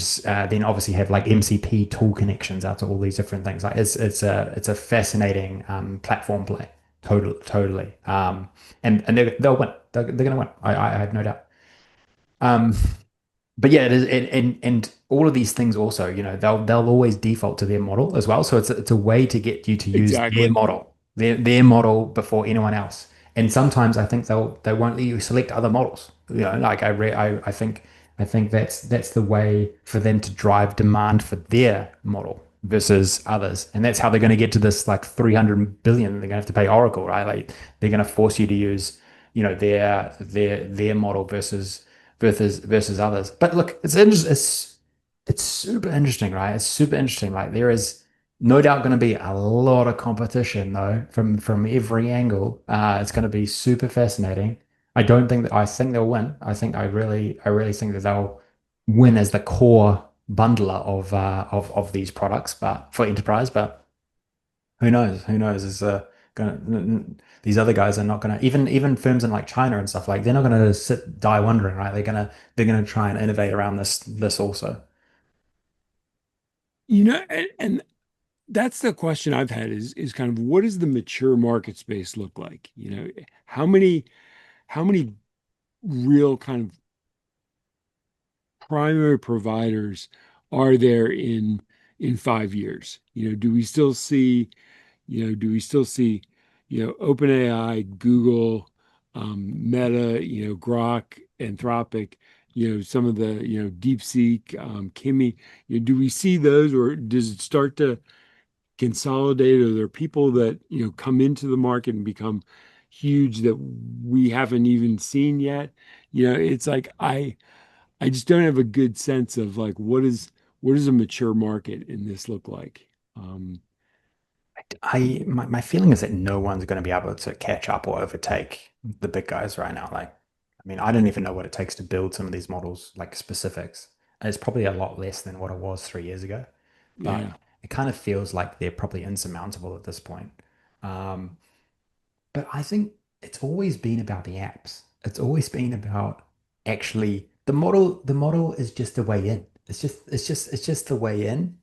then obviously have like MCP tool connections out to all these different things. Like it's a fascinating platform play. Totally. And they'll win. They're going to win. I have no doubt. Um, but yeah, it is, and all of these things also, they'll always default to their model as well. So it's a way to get you to use Exactly. their model before anyone else. And sometimes I think they won't let you select other models. Like I think that's the way for them to drive demand for their model versus others. And that's how they're going to get to this like 300 billion they're going to have to pay Oracle, right? Like they're going to force you to use, their model versus others. But look, it's super interesting, right? It's super interesting. Like there is no doubt going to be a lot of competition though from every angle. It's going to be super fascinating. I think they'll win. I really think that they'll win as the core bundler of these products, but for enterprise. But who knows? Who knows? Is these other guys are not gonna even firms in like China and stuff like they're not gonna sit die wondering, right? They're gonna try and innovate around this also. And that's the question I've had is kind of what does the mature market space look like? How many real kind of primary providers are there in 5 years? Do we still see, OpenAI, Google, Meta, Grok, Anthropic, some of the, DeepSeek, Kimi, do we see those or does it start to consolidate? Are there people that, come into the market and become huge that we haven't even seen yet? It's like I just don't have a good sense of like what does a mature market in this look like? Um, My feeling is that no one's going to be able to catch up or overtake the big guys right now. Like, I mean, I don't even know what it takes to build some of these models, like specifics. And it's probably a lot less than what it was 3 years ago, yeah, but it kind of feels like they're probably insurmountable at this point. Um, but I think it's always been about the apps. It's always been about actually the model. The model is just the way in. It's just the way in.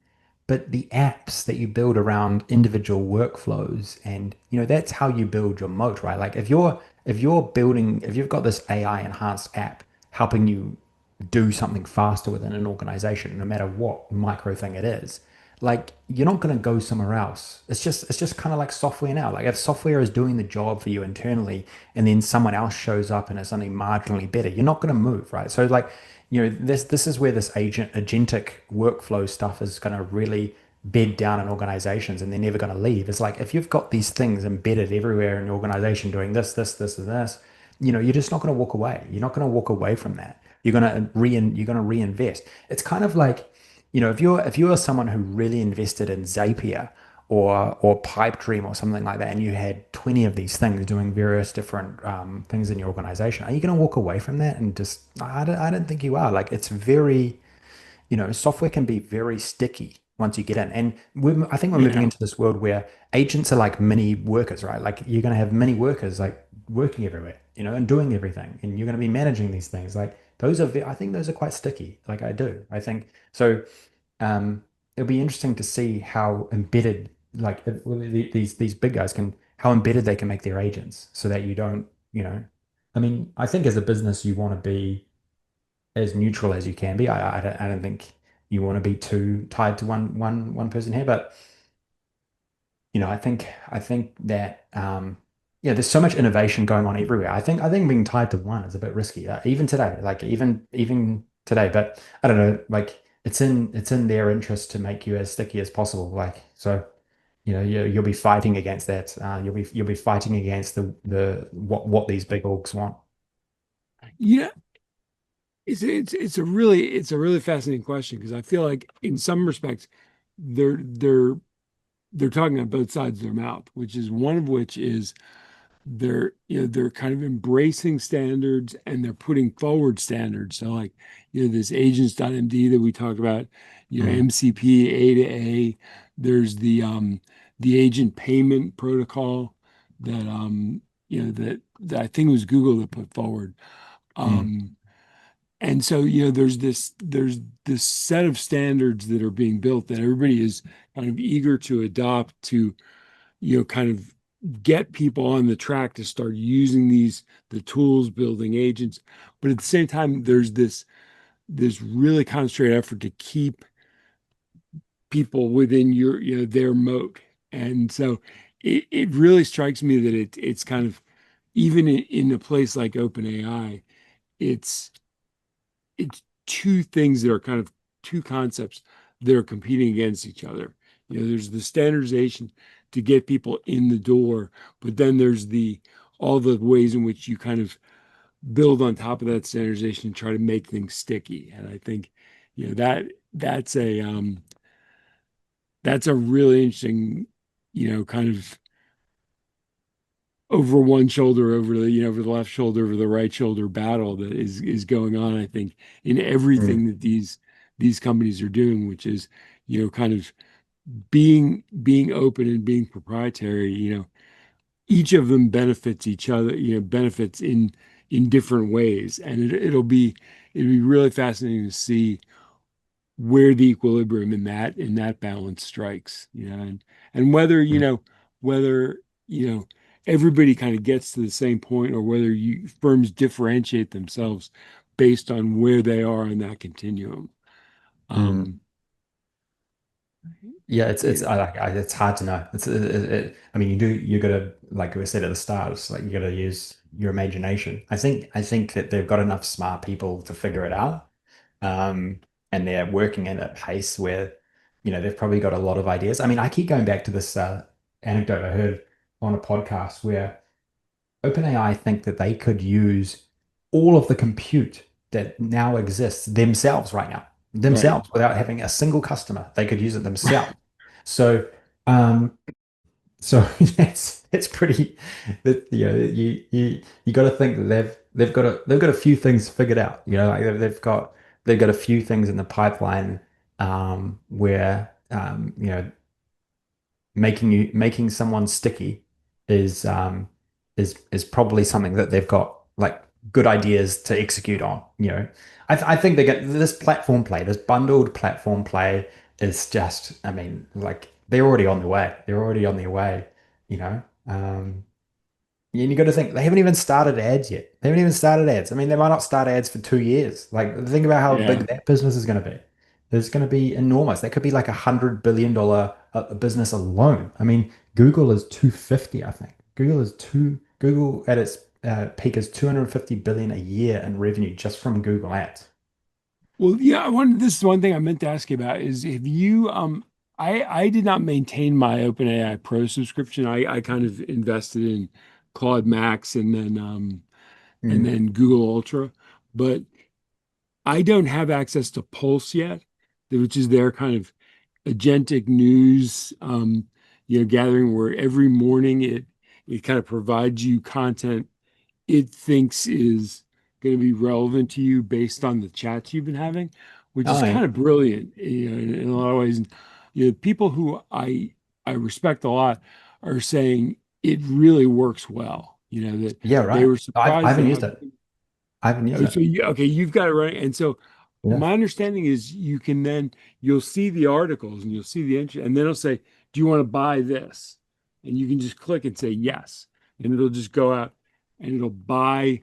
But the apps that you build around individual workflows, and that's how you build your moat, right? Like if you've got this AI enhanced app helping you do something faster within an organization, no matter what micro thing it is, like you're not going to go somewhere else. It's just kind of like software now. Like if software is doing the job for you internally and then someone else shows up and it's something marginally better, you're not going to move, right? So like, this is where this agentic workflow stuff is going to really bed down in organizations and they're never going to leave. It's like if you've got these things embedded everywhere in your organization doing this, and this, you're just not going to walk away. You're not going to walk away from that. You're going to reinvest. It's kind of like, if you are someone who really invested in Zapier or Pipe Dream or something like that, and you had 20 of these things doing various different things in your organization, are you going to walk away from that and just? I don't think you are. Like it's very, software can be very sticky once you get in. And I think we're moving yeah. into this world where agents are like mini workers, right? Like you're going to have many workers like working everywhere, and doing everything. And you're going to be managing these things. Like I think those are quite sticky. Like I do. I think so. It'll be interesting to see how embedded, like these big guys how embedded they can make their agents so that you don't, I mean, I think as a business, you want to be as neutral as you can be. I don't think you want to be too tied to one person here, but I think that yeah, there's so much innovation going on everywhere. I think being tied to one is a bit risky. Even today, like even today, but I don't know, like it's in their interest to make you as sticky as possible. Like so, you'll be fighting against that. You'll be fighting against what these big orgs want. Yeah, it's a really fascinating question because I feel like in some respects they're they're they're talking on both sides of their mouth, which is one of which is they're kind of embracing standards and they're putting forward standards. So like this agents.md that we talked about, Mm, MCP A to A. There's the agent payment protocol that that I think it was Google that put forward. mm, Um, and so, there's this set of standards that are being built that everybody is kind of eager to adopt to, kind of get people on the track to start using the tools, building agents. But at the same time, there's this really concentrated effort to keep people within their moat. And so it really strikes me that it's kind of even in a place like OpenAI, it's it's two things that are kind of two concepts that are competing against each other. There's the standardization to get people in the door, but then there's the all the ways in which you kind of build on top of that standardization and try to make things sticky. And I think, that's that's a really interesting, kind of over one shoulder, over the left shoulder, over the right shoulder battle that is going on, I think, in mm, everything that these companies are doing, which is, kind of being open and being proprietary. Each of them benefits each other, benefits in different ways. And it'll be really fascinating to see where the equilibrium in that balance strikes, and whether, mm, whether, everybody kind of gets to the same point or whether firms differentiate themselves based on where they are in that continuum. mm. Um, Yeah, it's yeah, it's hard to know. I mean, you gotta, like we said at the start, it's like you gotta use your imagination. I think that they've got enough smart people to figure it out, um, and they're working at a pace where, they've probably got a lot of ideas. I mean, I keep going back to this anecdote I heard on a podcast where OpenAI think that they could use all of the compute that now exists themselves right now, Right. themselves without having a single customer. They could use it themselves. So, um, so it's pretty that you got to think that they've got a few things figured out. Like they've got a few things in the pipeline where making someone sticky is is probably something that they've got like good ideas to execute on. I think they get this platform play, this bundled platform play is just, I mean, like they're already on their way. They're already on their way, you know. And you got to think they haven't even started ads yet. They haven't even started ads. I mean, they might not start ads for 2 years. Like, think about how Yeah. big that business is going to be. It's going to be enormous. That could be like $100 billion business alone. I mean, Google is 250, I think. Google at its peak is 250 billion a year in revenue just from Google Ads. Well, yeah, this is one thing I meant to ask you about is if you I did not maintain my OpenAI Pro subscription. I kind of invested in Claude Max and Mm. then Google Ultra, but I don't have access to Pulse yet, which is their kind of agentic news gathering where every morning it kind of provides you content it thinks is going to be relevant to you based on the chats you've been having, which is Oh, kind yeah. of brilliant, in a lot of ways. And, people who I respect a lot are saying it really works well. That Yeah, they right. were I surprised at haven't how. used it. I haven't used Oh, it. so okay, you've got it right. And so Yeah. my understanding is you can then you'll see the articles and you'll see the entry, and then it'll say, "Do you want to buy this?" And you can just click and say yes, and it'll just go out and it'll buy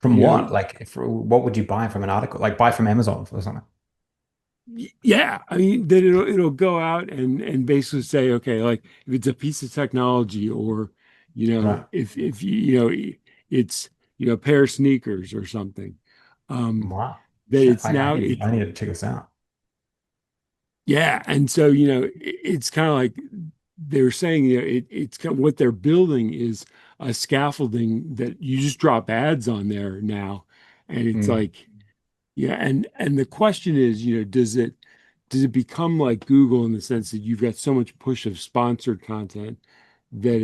From you what? know Like, what would you buy from an article? Like, buy from Amazon or something? Yeah, I mean, then it'll go out and basically say, okay, like if it's a piece of technology, or Right. if it's a pair of sneakers or something, um, Wow. that Shit. it's now I it's need to check this out. yeah, and so it's kind of like they're saying, it's kind of what they're building is a scaffolding that you just drop ads on there now, and it's Mm, like yeah, and the question is, does it become like Google in the sense that you've got so much push of sponsored content that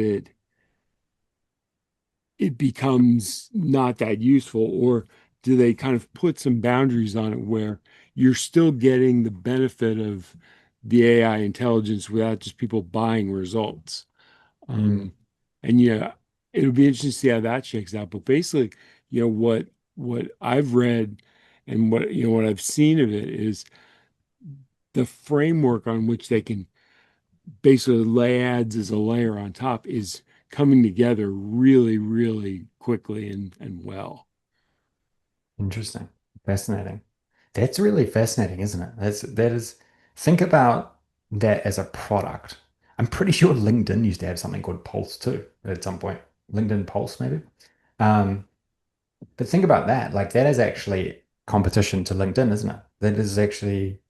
it becomes not that useful, or do they kind of put some boundaries on it where you're still getting the benefit of the AI intelligence without just people buying results? mm. Um, and it'll be interesting to see how that shakes out. But basically, what I've read and what I've seen of it is the framework on which they can basically lay ads as a layer on top is coming together really, really quickly and well. Interesting. Fascinating. That's really fascinating, isn't it? That is, think about that as a product. I'm pretty sure LinkedIn used to have something called Pulse too at some point. LinkedIn Pulse, maybe. Um, but think about that. Like that is actually competition to LinkedIn, isn't it? That is actually,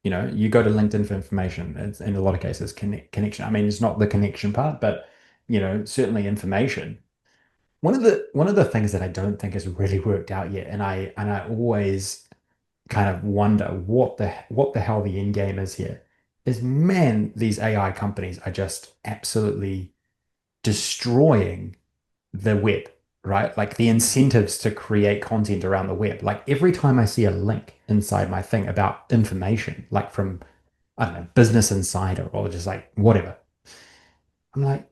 you go to LinkedIn for information. It's in a lot of cases connection. I mean, it's not the connection part, but certainly information. One of the things that I don't think has really worked out yet, and I always kind of wonder what the hell the end game is here, is man, these AI companies are just absolutely destroying the web, right? Like the incentives to create content around the web. Like every time I see a link inside my thing about information, like from, I don't know, Business Insider or just like whatever, I'm like,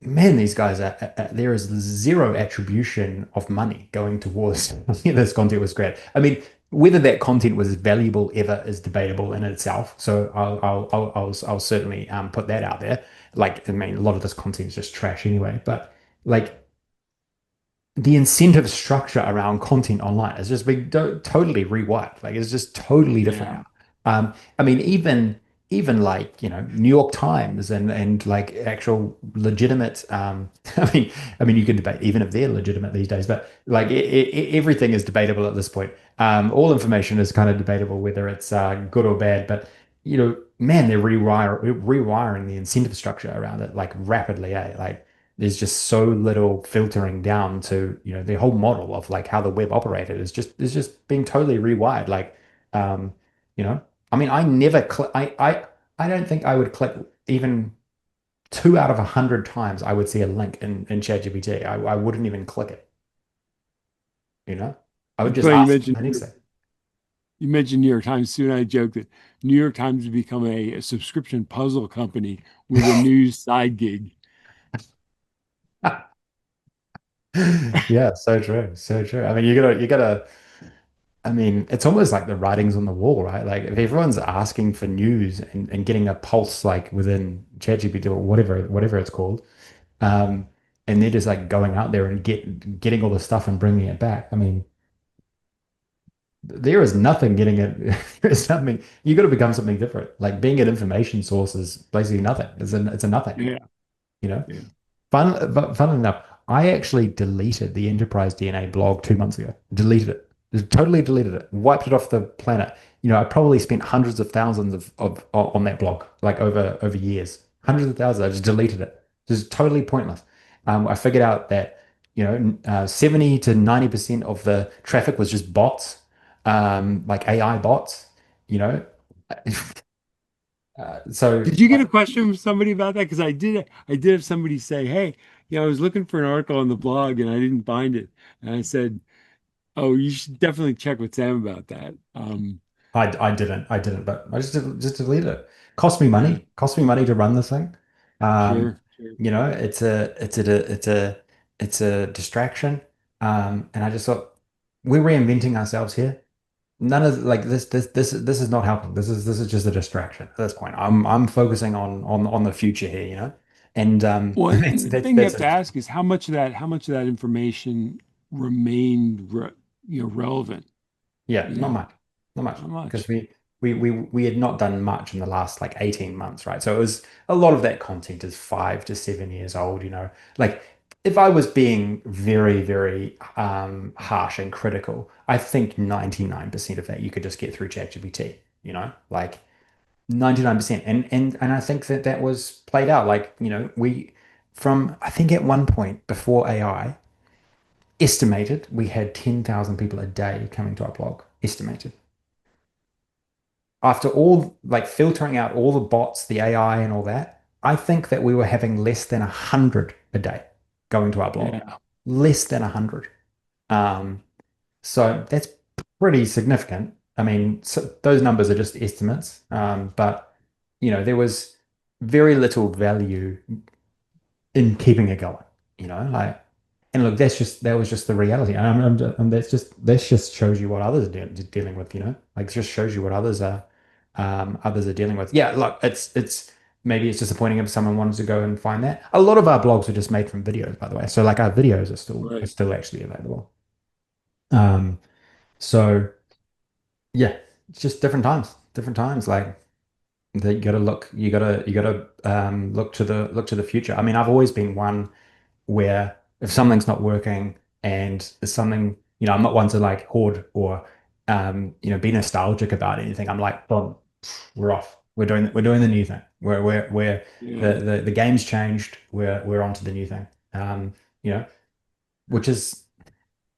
man, these guys there is zero attribution of money going towards this content was great. I mean, whether that content was valuable ever is debatable in itself. So I'll certainly put that out there. Like, I mean, a lot of this content is just trash anyway, but like the incentive structure around content online has just been totally rewired. Like it's just totally different Yeah. now. I mean, even like New York Times and like actual legitimate. I mean, you can debate even if they're legitimate these days, but like everything is debatable at this point. All information is kind of debatable whether it's good or bad, but man, they're rewiring the incentive structure around it like rapidly. Like there's just so little filtering down to, the whole model of like how the web operated is just being totally rewired. Like, um, you know, I mean, I never click. I don't think I would click even 2 out of 100 times. I would see a link in ChatGPT. I wouldn't even click it. You know, I would It's just funny ask the next thing. you mentioned New York Times. Soon I joked that New York Times would become a subscription puzzle company with a news side gig. Yeah, so true, so true. I mean, you gotta. I mean, it's almost like the writings on the wall, right? Like if everyone's asking for news and getting a pulse like within ChatGPT or whatever it's called, um, and they're just like going out there and getting all the stuff and bringing it back. I mean, there is nothing getting it. There's nothing. You got to become something different. Like being an information source is basically nothing. It's a nothing. Yeah, You know. yeah. But funnily enough, I actually deleted the Enterprise DNA blog 2 months ago. Deleted it. Just totally deleted it. Wiped it off the planet. I probably spent hundreds of thousands on that blog, like over years. Hundreds of thousands. I just deleted it. Just totally pointless. I figured out that 70 to 90% of the traffic was just bots, like AI bots. You know, so Did you get a question from somebody about that? Because I did have somebody say, "Hey, I was looking for an article on the blog and I didn't find it." And I said, "Oh, you should definitely check with Sam about that." I didn't, but I just deleted it. Yeah, Cost me money to run this thing. Um, sure, sure. it's a distraction. And I just thought we're reinventing ourselves here. None of like this is not helping. This is just a distraction at this point. I'm focusing on the future here, and Well, and that's the that's thing you that's have to interesting. ask is how much of that information remained relevant. Yeah, You not know, much, not much, not because much. we had not done much in the last like 18 months, right? So it was a lot of that content is 5 to 7 years old, Like if I was being very, very harsh and critical, I think 99% of that you could just get through ChatGPT, like 99%. And I think that was played out. Like, I think at one point before AI, estimated we had 10,000 people a day coming to our blog. Estimated after all, like filtering out all the bots, the AI, and all that, I think that we were having less than 100 a day going to our blog. Yeah, Less than 100. Um, so that's pretty significant. I mean, so those numbers are just estimates, but there was very little value in keeping it going. Like, and look, that was just the reality. And that's just shows you what others are dealing with. Like it just shows you what others are dealing with. Yeah, look, it's maybe it's disappointing if someone wanted to go and find that. A lot of our blogs are just made from videos, by the way. So like our videos are right. still actually available. Um, so yeah, it's just different times. Different times. Like that you gotta look to the future. I mean, I've always been one where if something's not working and there's something, I'm not one to like hoard or be nostalgic about anything. I'm like, boom, we're off. We're doing the new thing. We're Yeah. the game's changed. We're on to the new thing. You know, which is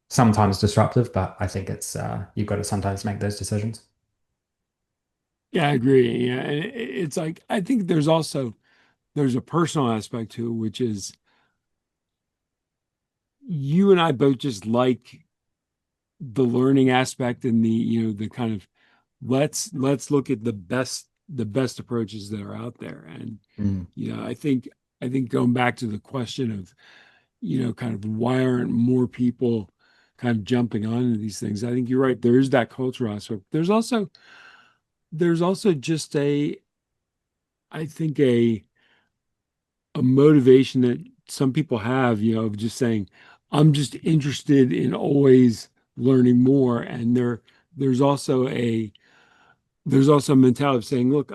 sometimes disruptive, but I think it's you've got to sometimes make those decisions. Yeah, I agree. Yeah. And it's like I think there's a personal aspect to it, which is you and I both just like the learning aspect and the kind of let's look at the best approaches that are out there. And Mm, I think going back to the question of, kind of why aren't more people kind of jumping onto these things? I think you're right. There is that cultural aspect. There's also just I think a motivation that some people have, of just saying, I'm just interested in always learning more. And there's also a there's also a mentality of saying, look,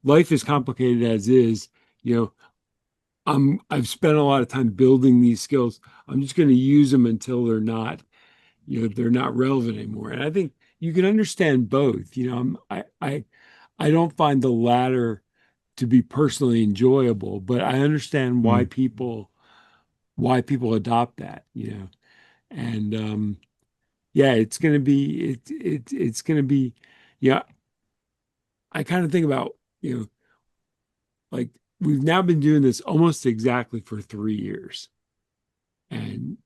life is complicated as is. You know, I've spent a lot of time building these skills. I'm just going to use them until they're not relevant anymore. And I think you can understand both. I don't find the latter to be personally enjoyable, but I understand why mm, people why people adopt that, you know. And yeah, it's gonna be, yeah. I kind of think about, you know, like we've now been doing this almost exactly for 3 years. And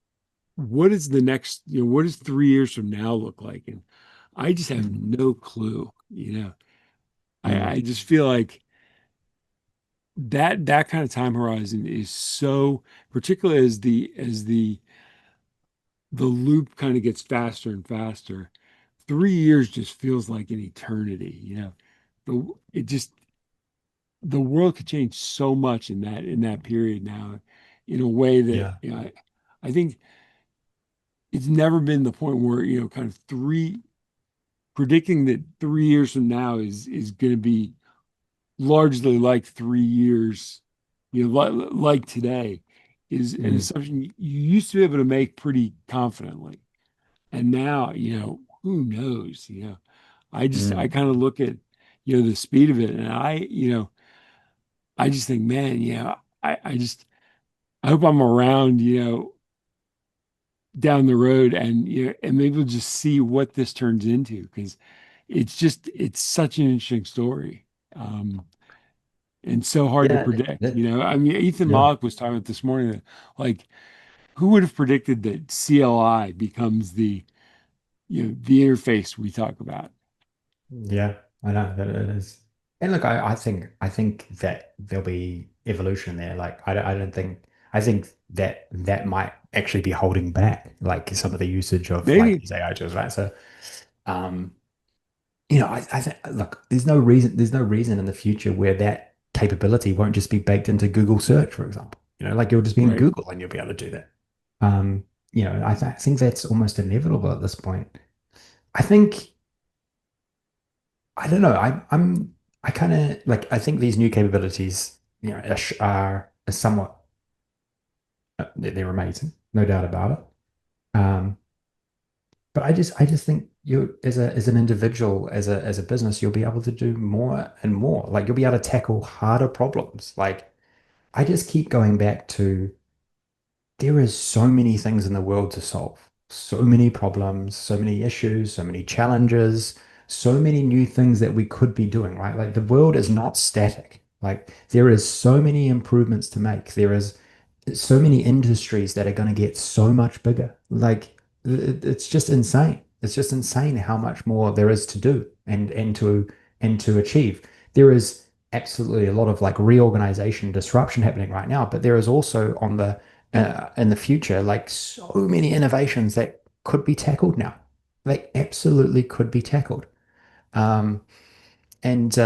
what is the next, you know, what does 3 years from now look like? And I just have Mm, no clue, you know. mm, I just feel like that kind of time horizon is so, particularly as the loop kind of gets faster and faster. 3 years just feels like an eternity, you know. It just the world could change so much in that period now, in a way that, yeah. you know, I think it's never been the point where, you know, kind of three predicting that 3 years from now is going to be largely like 3 years, you know, like today, is an Mm, assumption you used to be able to make pretty confidently. And now, you know, who knows? You know, I mm. kind of look at, you know, the speed of it, and you know, I just think, man, you know, I hope I'm around, you know, down the road, and you know, and maybe we'll just see what this turns into, because it's such an interesting story. Um, and so hard to Yeah, predict. You know, I mean, Ethan yeah. Mollick was talking about this morning that, like, who would have predicted that CLI becomes the, you know, the interface we talk about? Yeah, I know that it is. And look, I think that there'll be evolution there. Like I don't think I think that that might actually be holding back like some of the usage of like Maybe. these AI tools, right? So um, I think look, there's no reason in the future where that capability won't just be baked into Google search, for example. Like you'll just be in Right. Google and you'll be able to do that. Um, I think that's almost inevitable at this point. I think I don't know. I kind of like. I think these new capabilities, are somewhat. They're amazing, no doubt about it. But I just think you, as an individual, as a business, you'll be able to do more and more. Like you'll be able to tackle harder problems. Like I just keep going back to there is so many things in the world to solve, so many problems, so many issues, so many challenges, so many new things that we could be doing, right? Like the world is not static. Like there is so many improvements to make. There is so many industries that are going to get so much bigger. Like it's just insane. It's just insane how much more there is to do and to achieve. There is absolutely a lot of like reorganization disruption happening right now, but there is also on the in the future, like so many innovations that could be tackled now. They absolutely could be tackled. Um, and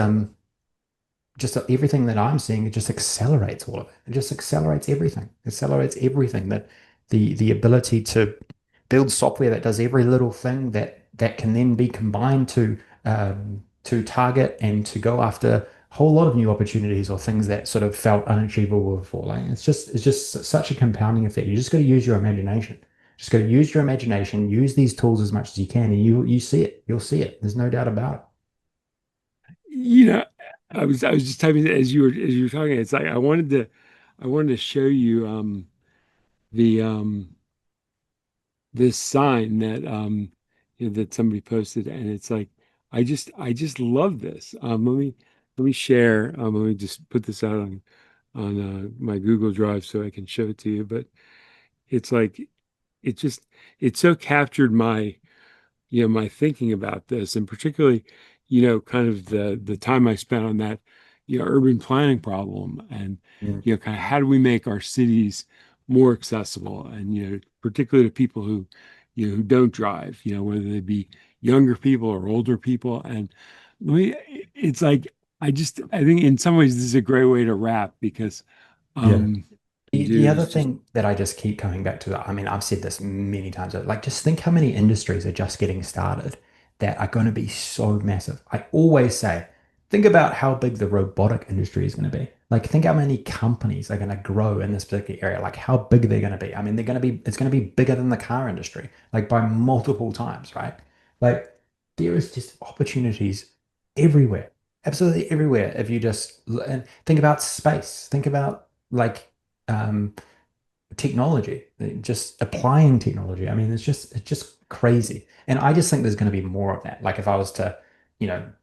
just everything that I'm seeing, it just accelerates all of it. It just accelerates everything. Accelerates everything that the ability to build software that does every little thing that can then be combined to target and to go after a whole lot of new opportunities or things that sort of felt unachievable before. Like it's just such a compounding effect. You just got to use your imagination. Just got to use your imagination, use these tools as much as you can, and you see it. You'll see it. There's no doubt about You know, I was just typing as you were talking. It's like I wanted to show you the this sign that you know, that somebody posted, and it's like I just love this. Let me share. Let me just put this out on my Google Drive so I can show it to you. But it's like it just it so captured my, you know, my thinking about this, and particularly, you know, kind of the time I spent on that, you know, urban planning problem, and it. you know, kind of how do we make our cities more accessible, and you know, particularly to people who, you know, who don't drive, you know, whether they be younger people or older people, and it's like I think in some ways this is a great way to wrap, because Yeah. you The do other is just thing that I just keep coming back to, I mean, I've said this many times, like just think how many industries are just getting started that are going to be so massive. I always say, think about how big the robotic industry is going to be. Like, think how many companies are going to grow in this particular area, like how big they're going to be. I mean, it's going to be bigger than the car industry, like by multiple times, right? Like, there is just opportunities everywhere, absolutely everywhere. If you just and think about space, think about like um, technology, just applying technology. I mean, it's just crazy. And I just think there's going to be more of that. Like if I was to,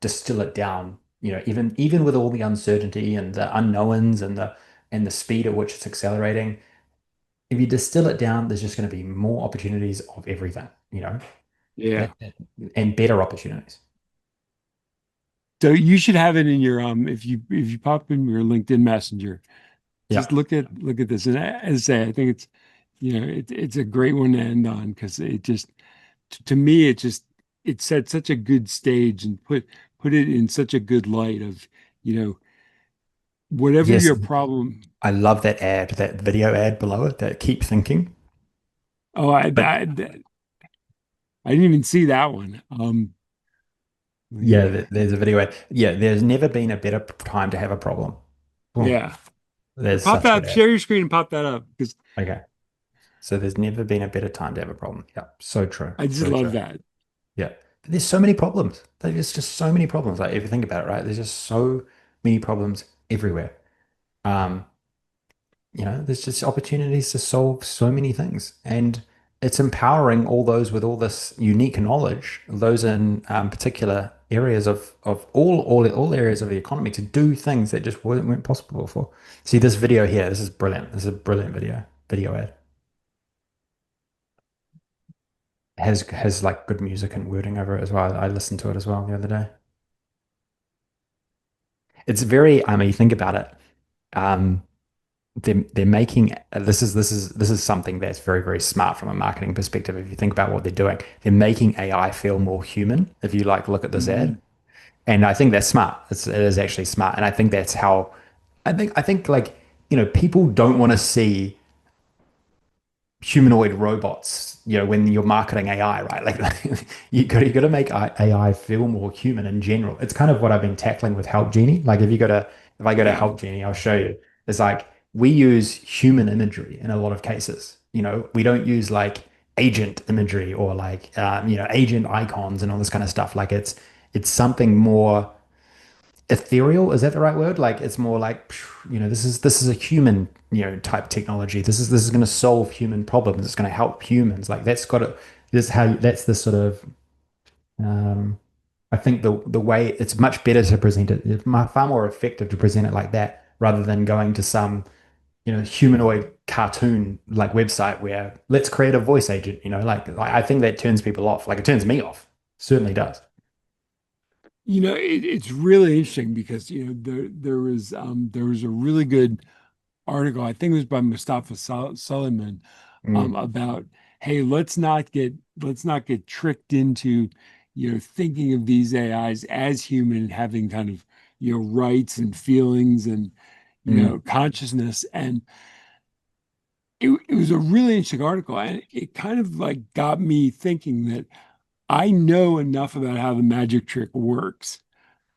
distill it down, even with all the uncertainty and the unknowns and the speed at which it's accelerating, if you distill it down, there's just going to be more opportunities of everything, Yeah. and better opportunities. So you should have it in your if you pop in your LinkedIn Messenger, just Yeah. look at this. And as I say, I think it's it's a great one to end on because it just to me it set such a good stage and put it in such a good light of you know whatever Yes, your problem. I love that ad, that video ad below it, that keep thinking. Oh, But I didn't even see that one. yeah, Yeah, there's a video ad. Yeah, there's never been a better time to have a problem. Boom. yeah. There's Pop such a good that, ad. share your screen and pop that up because Okay. So there's never been a better time to have a problem. Yeah. So true. I just So love true. that. Yeah. But there's so many problems. There's just so many problems. Like if you think about it, right? There's just so many problems everywhere. Um, there's just opportunities to solve so many things. And it's empowering all those with all this unique knowledge, those in particular areas of all areas of the economy to do things that just weren't possible before. See this video here. This is brilliant. This is a brilliant video ad. Has like good music and wording over it as well. I listened to it as well the other day. It's very, I mean, you think about it. Um, they're making this is something that's very, very smart from a marketing perspective. If you think about what they're doing, they're making AI feel more human. If you like look at this ad, Mhm. and I think that's smart. It is actually smart, and I think that's how I think like people don't want to see humanoid robots, when you're marketing AI, right? Like you got to make AI feel more human in general. It's kind of what I've been tackling with Help Genie. Like if I go to Yeah. Help Genie, I'll show you. It's like we use human imagery in a lot of cases. We don't use like agent imagery or like agent icons and all this kind of stuff. Like it's something more ethereal. Is that the right word? Like it's more like this is a human type technology. This is going to solve human problems. It's going to help humans. Like that's got to this how that's the sort of um I think the way it's much better to present it. It's far more effective to present it like that rather than going to some humanoid cartoon like website where let's create a voice agent. Like I think that turns people off. Like it turns me off. Certainly does. It's really interesting because there was a really good article, I think it was by Mustafa Suleyman, Mm, about, hey, let's not get tricked into, thinking of these AIs as human, having kind of, rights and feelings and, mm, consciousness. And it was a really interesting article. And it kind of like got me thinking that I know enough about how the magic trick works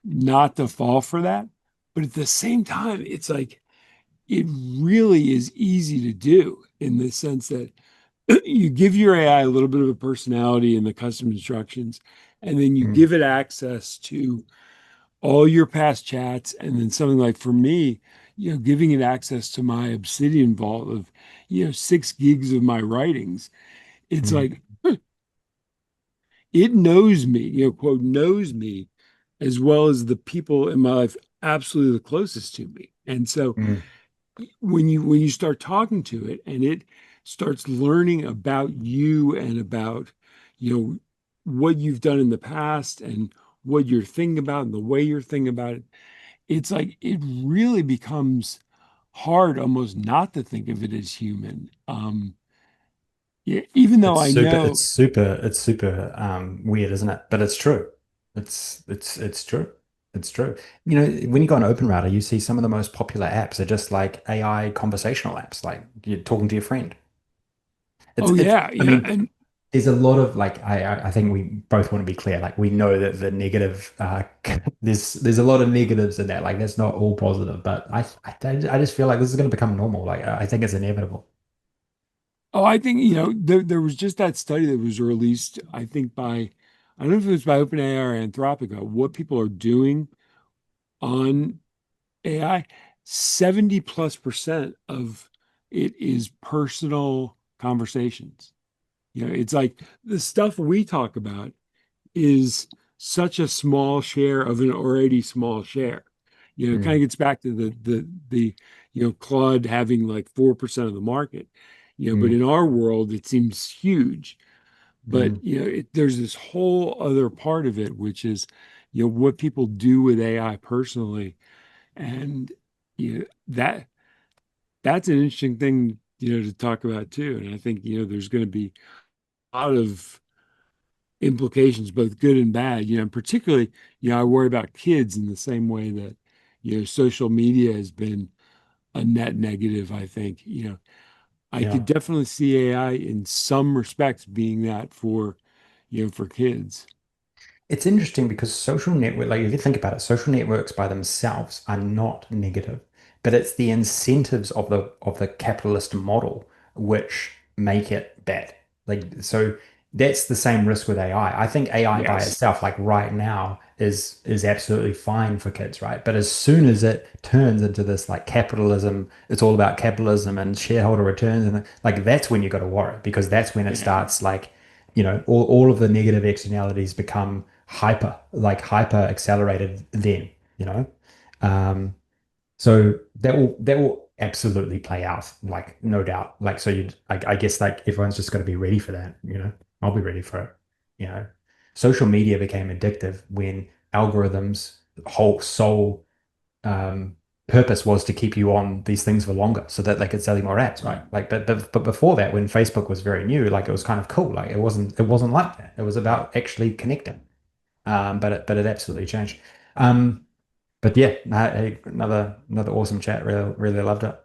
not to fall for that. But at the same time, it's like, it really is easy to do in the sense that you give your AI a little bit of a personality in the custom instructions, and then you mm, give it access to all your past chats. And then something like for me, giving it access to my Obsidian vault of, 6 gigs of my writings. It's mm, like it knows me, quote, knows me as well as the people in my life absolutely the closest to me. And so mm. when you start talking to it and it starts learning about you and about you know what you've done in the past and what you're thinking about and the way you're thinking about it, it's like it really becomes hard almost not to think of it as human. Yeah, even though It's I super, it's know, super, it's super weird, isn't it? But it's true. It's true. It's true. When you go on Open Router, you see some of the most popular apps are just like AI conversational apps, like you're talking to your friend. oh It's yeah, I mean, and there's a lot of like I think we both want to be clear. Like we know that the negative there's a lot of negatives in that. Like that's not all positive, but I just feel like this is going to become normal. Like I think it's inevitable. oh, I think, there was just that study that was released, I think I don't know if it was by OpenAI or Anthropic, what people are doing on AI. 70+% of it is personal conversations. It's like the stuff we talk about is such a small share of an already small share. It kind Mm, of gets back to the Claude having like 4% of the market. But mm, in our world, it seems huge. But mm. there's this whole other part of it, which is what people do with AI personally, and that's an interesting thing to talk about too. And I think there's going to be a lot of implications, both good and bad. And particularly, I worry about kids in the same way that social media has been a net negative. I think I could Yeah. definitely see AI in some respects being that for for kids. It's interesting because social network, like if you think about it, social networks by themselves are not negative, but it's the incentives of the capitalist model which make it bad. Like so that's the same risk with AI. I think AI by Yes. itself, like right now, is absolutely fine for kids, right? But as soon as it turns into this like capitalism, it's all about capitalism and shareholder returns, and like that's when you got to worry because that's when it Yeah. starts like all of the negative externalities become hyper accelerated then, you know. Um, so that will absolutely play out, like no doubt. Like so I guess like everyone's just got to be ready for that, you know. I'll be ready for it, you know. Social media became addictive when algorithms whole sole um purpose was to keep you on these things for longer so that they could sell you more ads, right? Like but before that, when Facebook was very new, like it was kind of cool. Like it wasn't like that. It was about actually connecting. But it absolutely changed. Um, but yeah, hey, another awesome chat. Really loved it.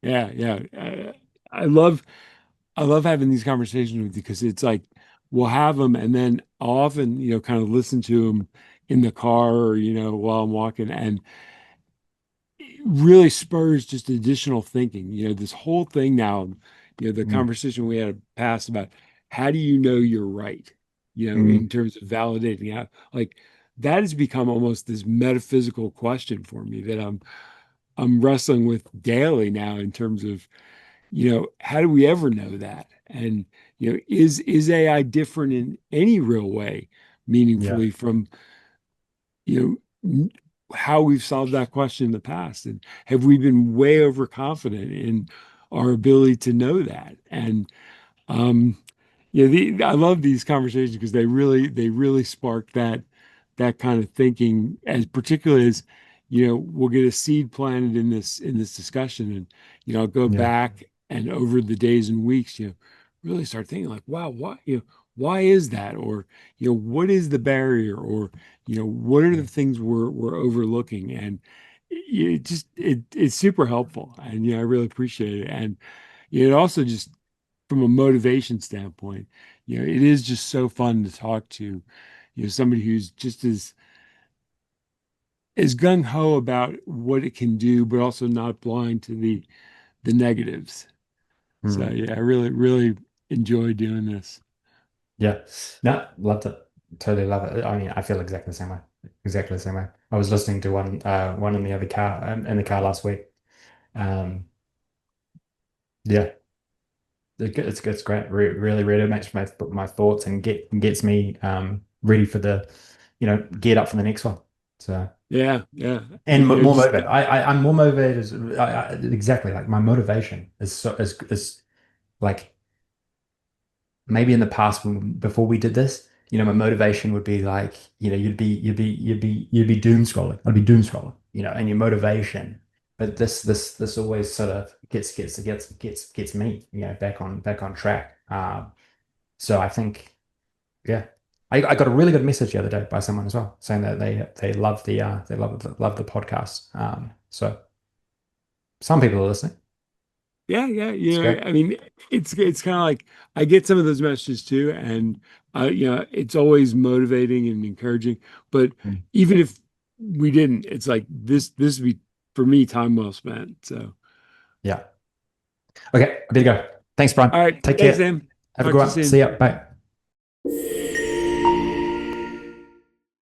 Yeah, yeah. I love having these conversations with you because it's like we'll have them, and then I'll often kind of listen to them in the car or while I'm walking, and it really spurs just additional thinking. This whole thing now, the Mm, conversation we had past about how do you know you're right, in mm, terms of validating how, like, that has become almost this metaphysical question for me that I'm wrestling with daily now in terms of how do we ever know that? And is AI different in any real way, yeah, meaningfully from how we've solved that question in the past? And have we been way overconfident in our ability to know that? And um, I love these conversations because they really spark that kind of thinking, as particularly as we'll get a seed planted in this discussion, and I'll go yeah, back and over the days and weeks, really start thinking like, wow, why is that? Or what is the barrier? Or what are yeah, the things we're overlooking? And it's super helpful, and I really appreciate it. And it also just from a motivation standpoint, it is just so fun to talk to, somebody who's just as gung ho about what it can do, but also not blind to the negatives. So mm, yeah, I really, really enjoy doing this. yeah. No, loved it. Totally love it. I mean, I feel exactly the same way. Exactly the same way. I was listening to one in the other car in the car last week. Um, yeah, it's great. Really makes my thoughts and gets me ready for the, geared up for the next one. So. Yeah, yeah. And more Just motivated. I'm more motivated. Exactly, like my motivation is like maybe in the past before we did this, my motivation would be like, you'd be doom scrolling. I'd be doom scrolling, and your motivation. But this always sort of gets me, back on track. So I think, yeah. I got a really good message the other day by someone as well, saying that they love the podcast. So some people are listening. yeah, yeah. It's great. I mean, it's kind of like I get some of those messages too, and it's always motivating and encouraging. But Mm. even if we didn't, it's like this would be for me time well spent. So. Yeah. Okay, I better go. Thanks, Brian. All right. Take Thanks, care. Sam. Have a Talk good to you one. See soon. ya. Bye.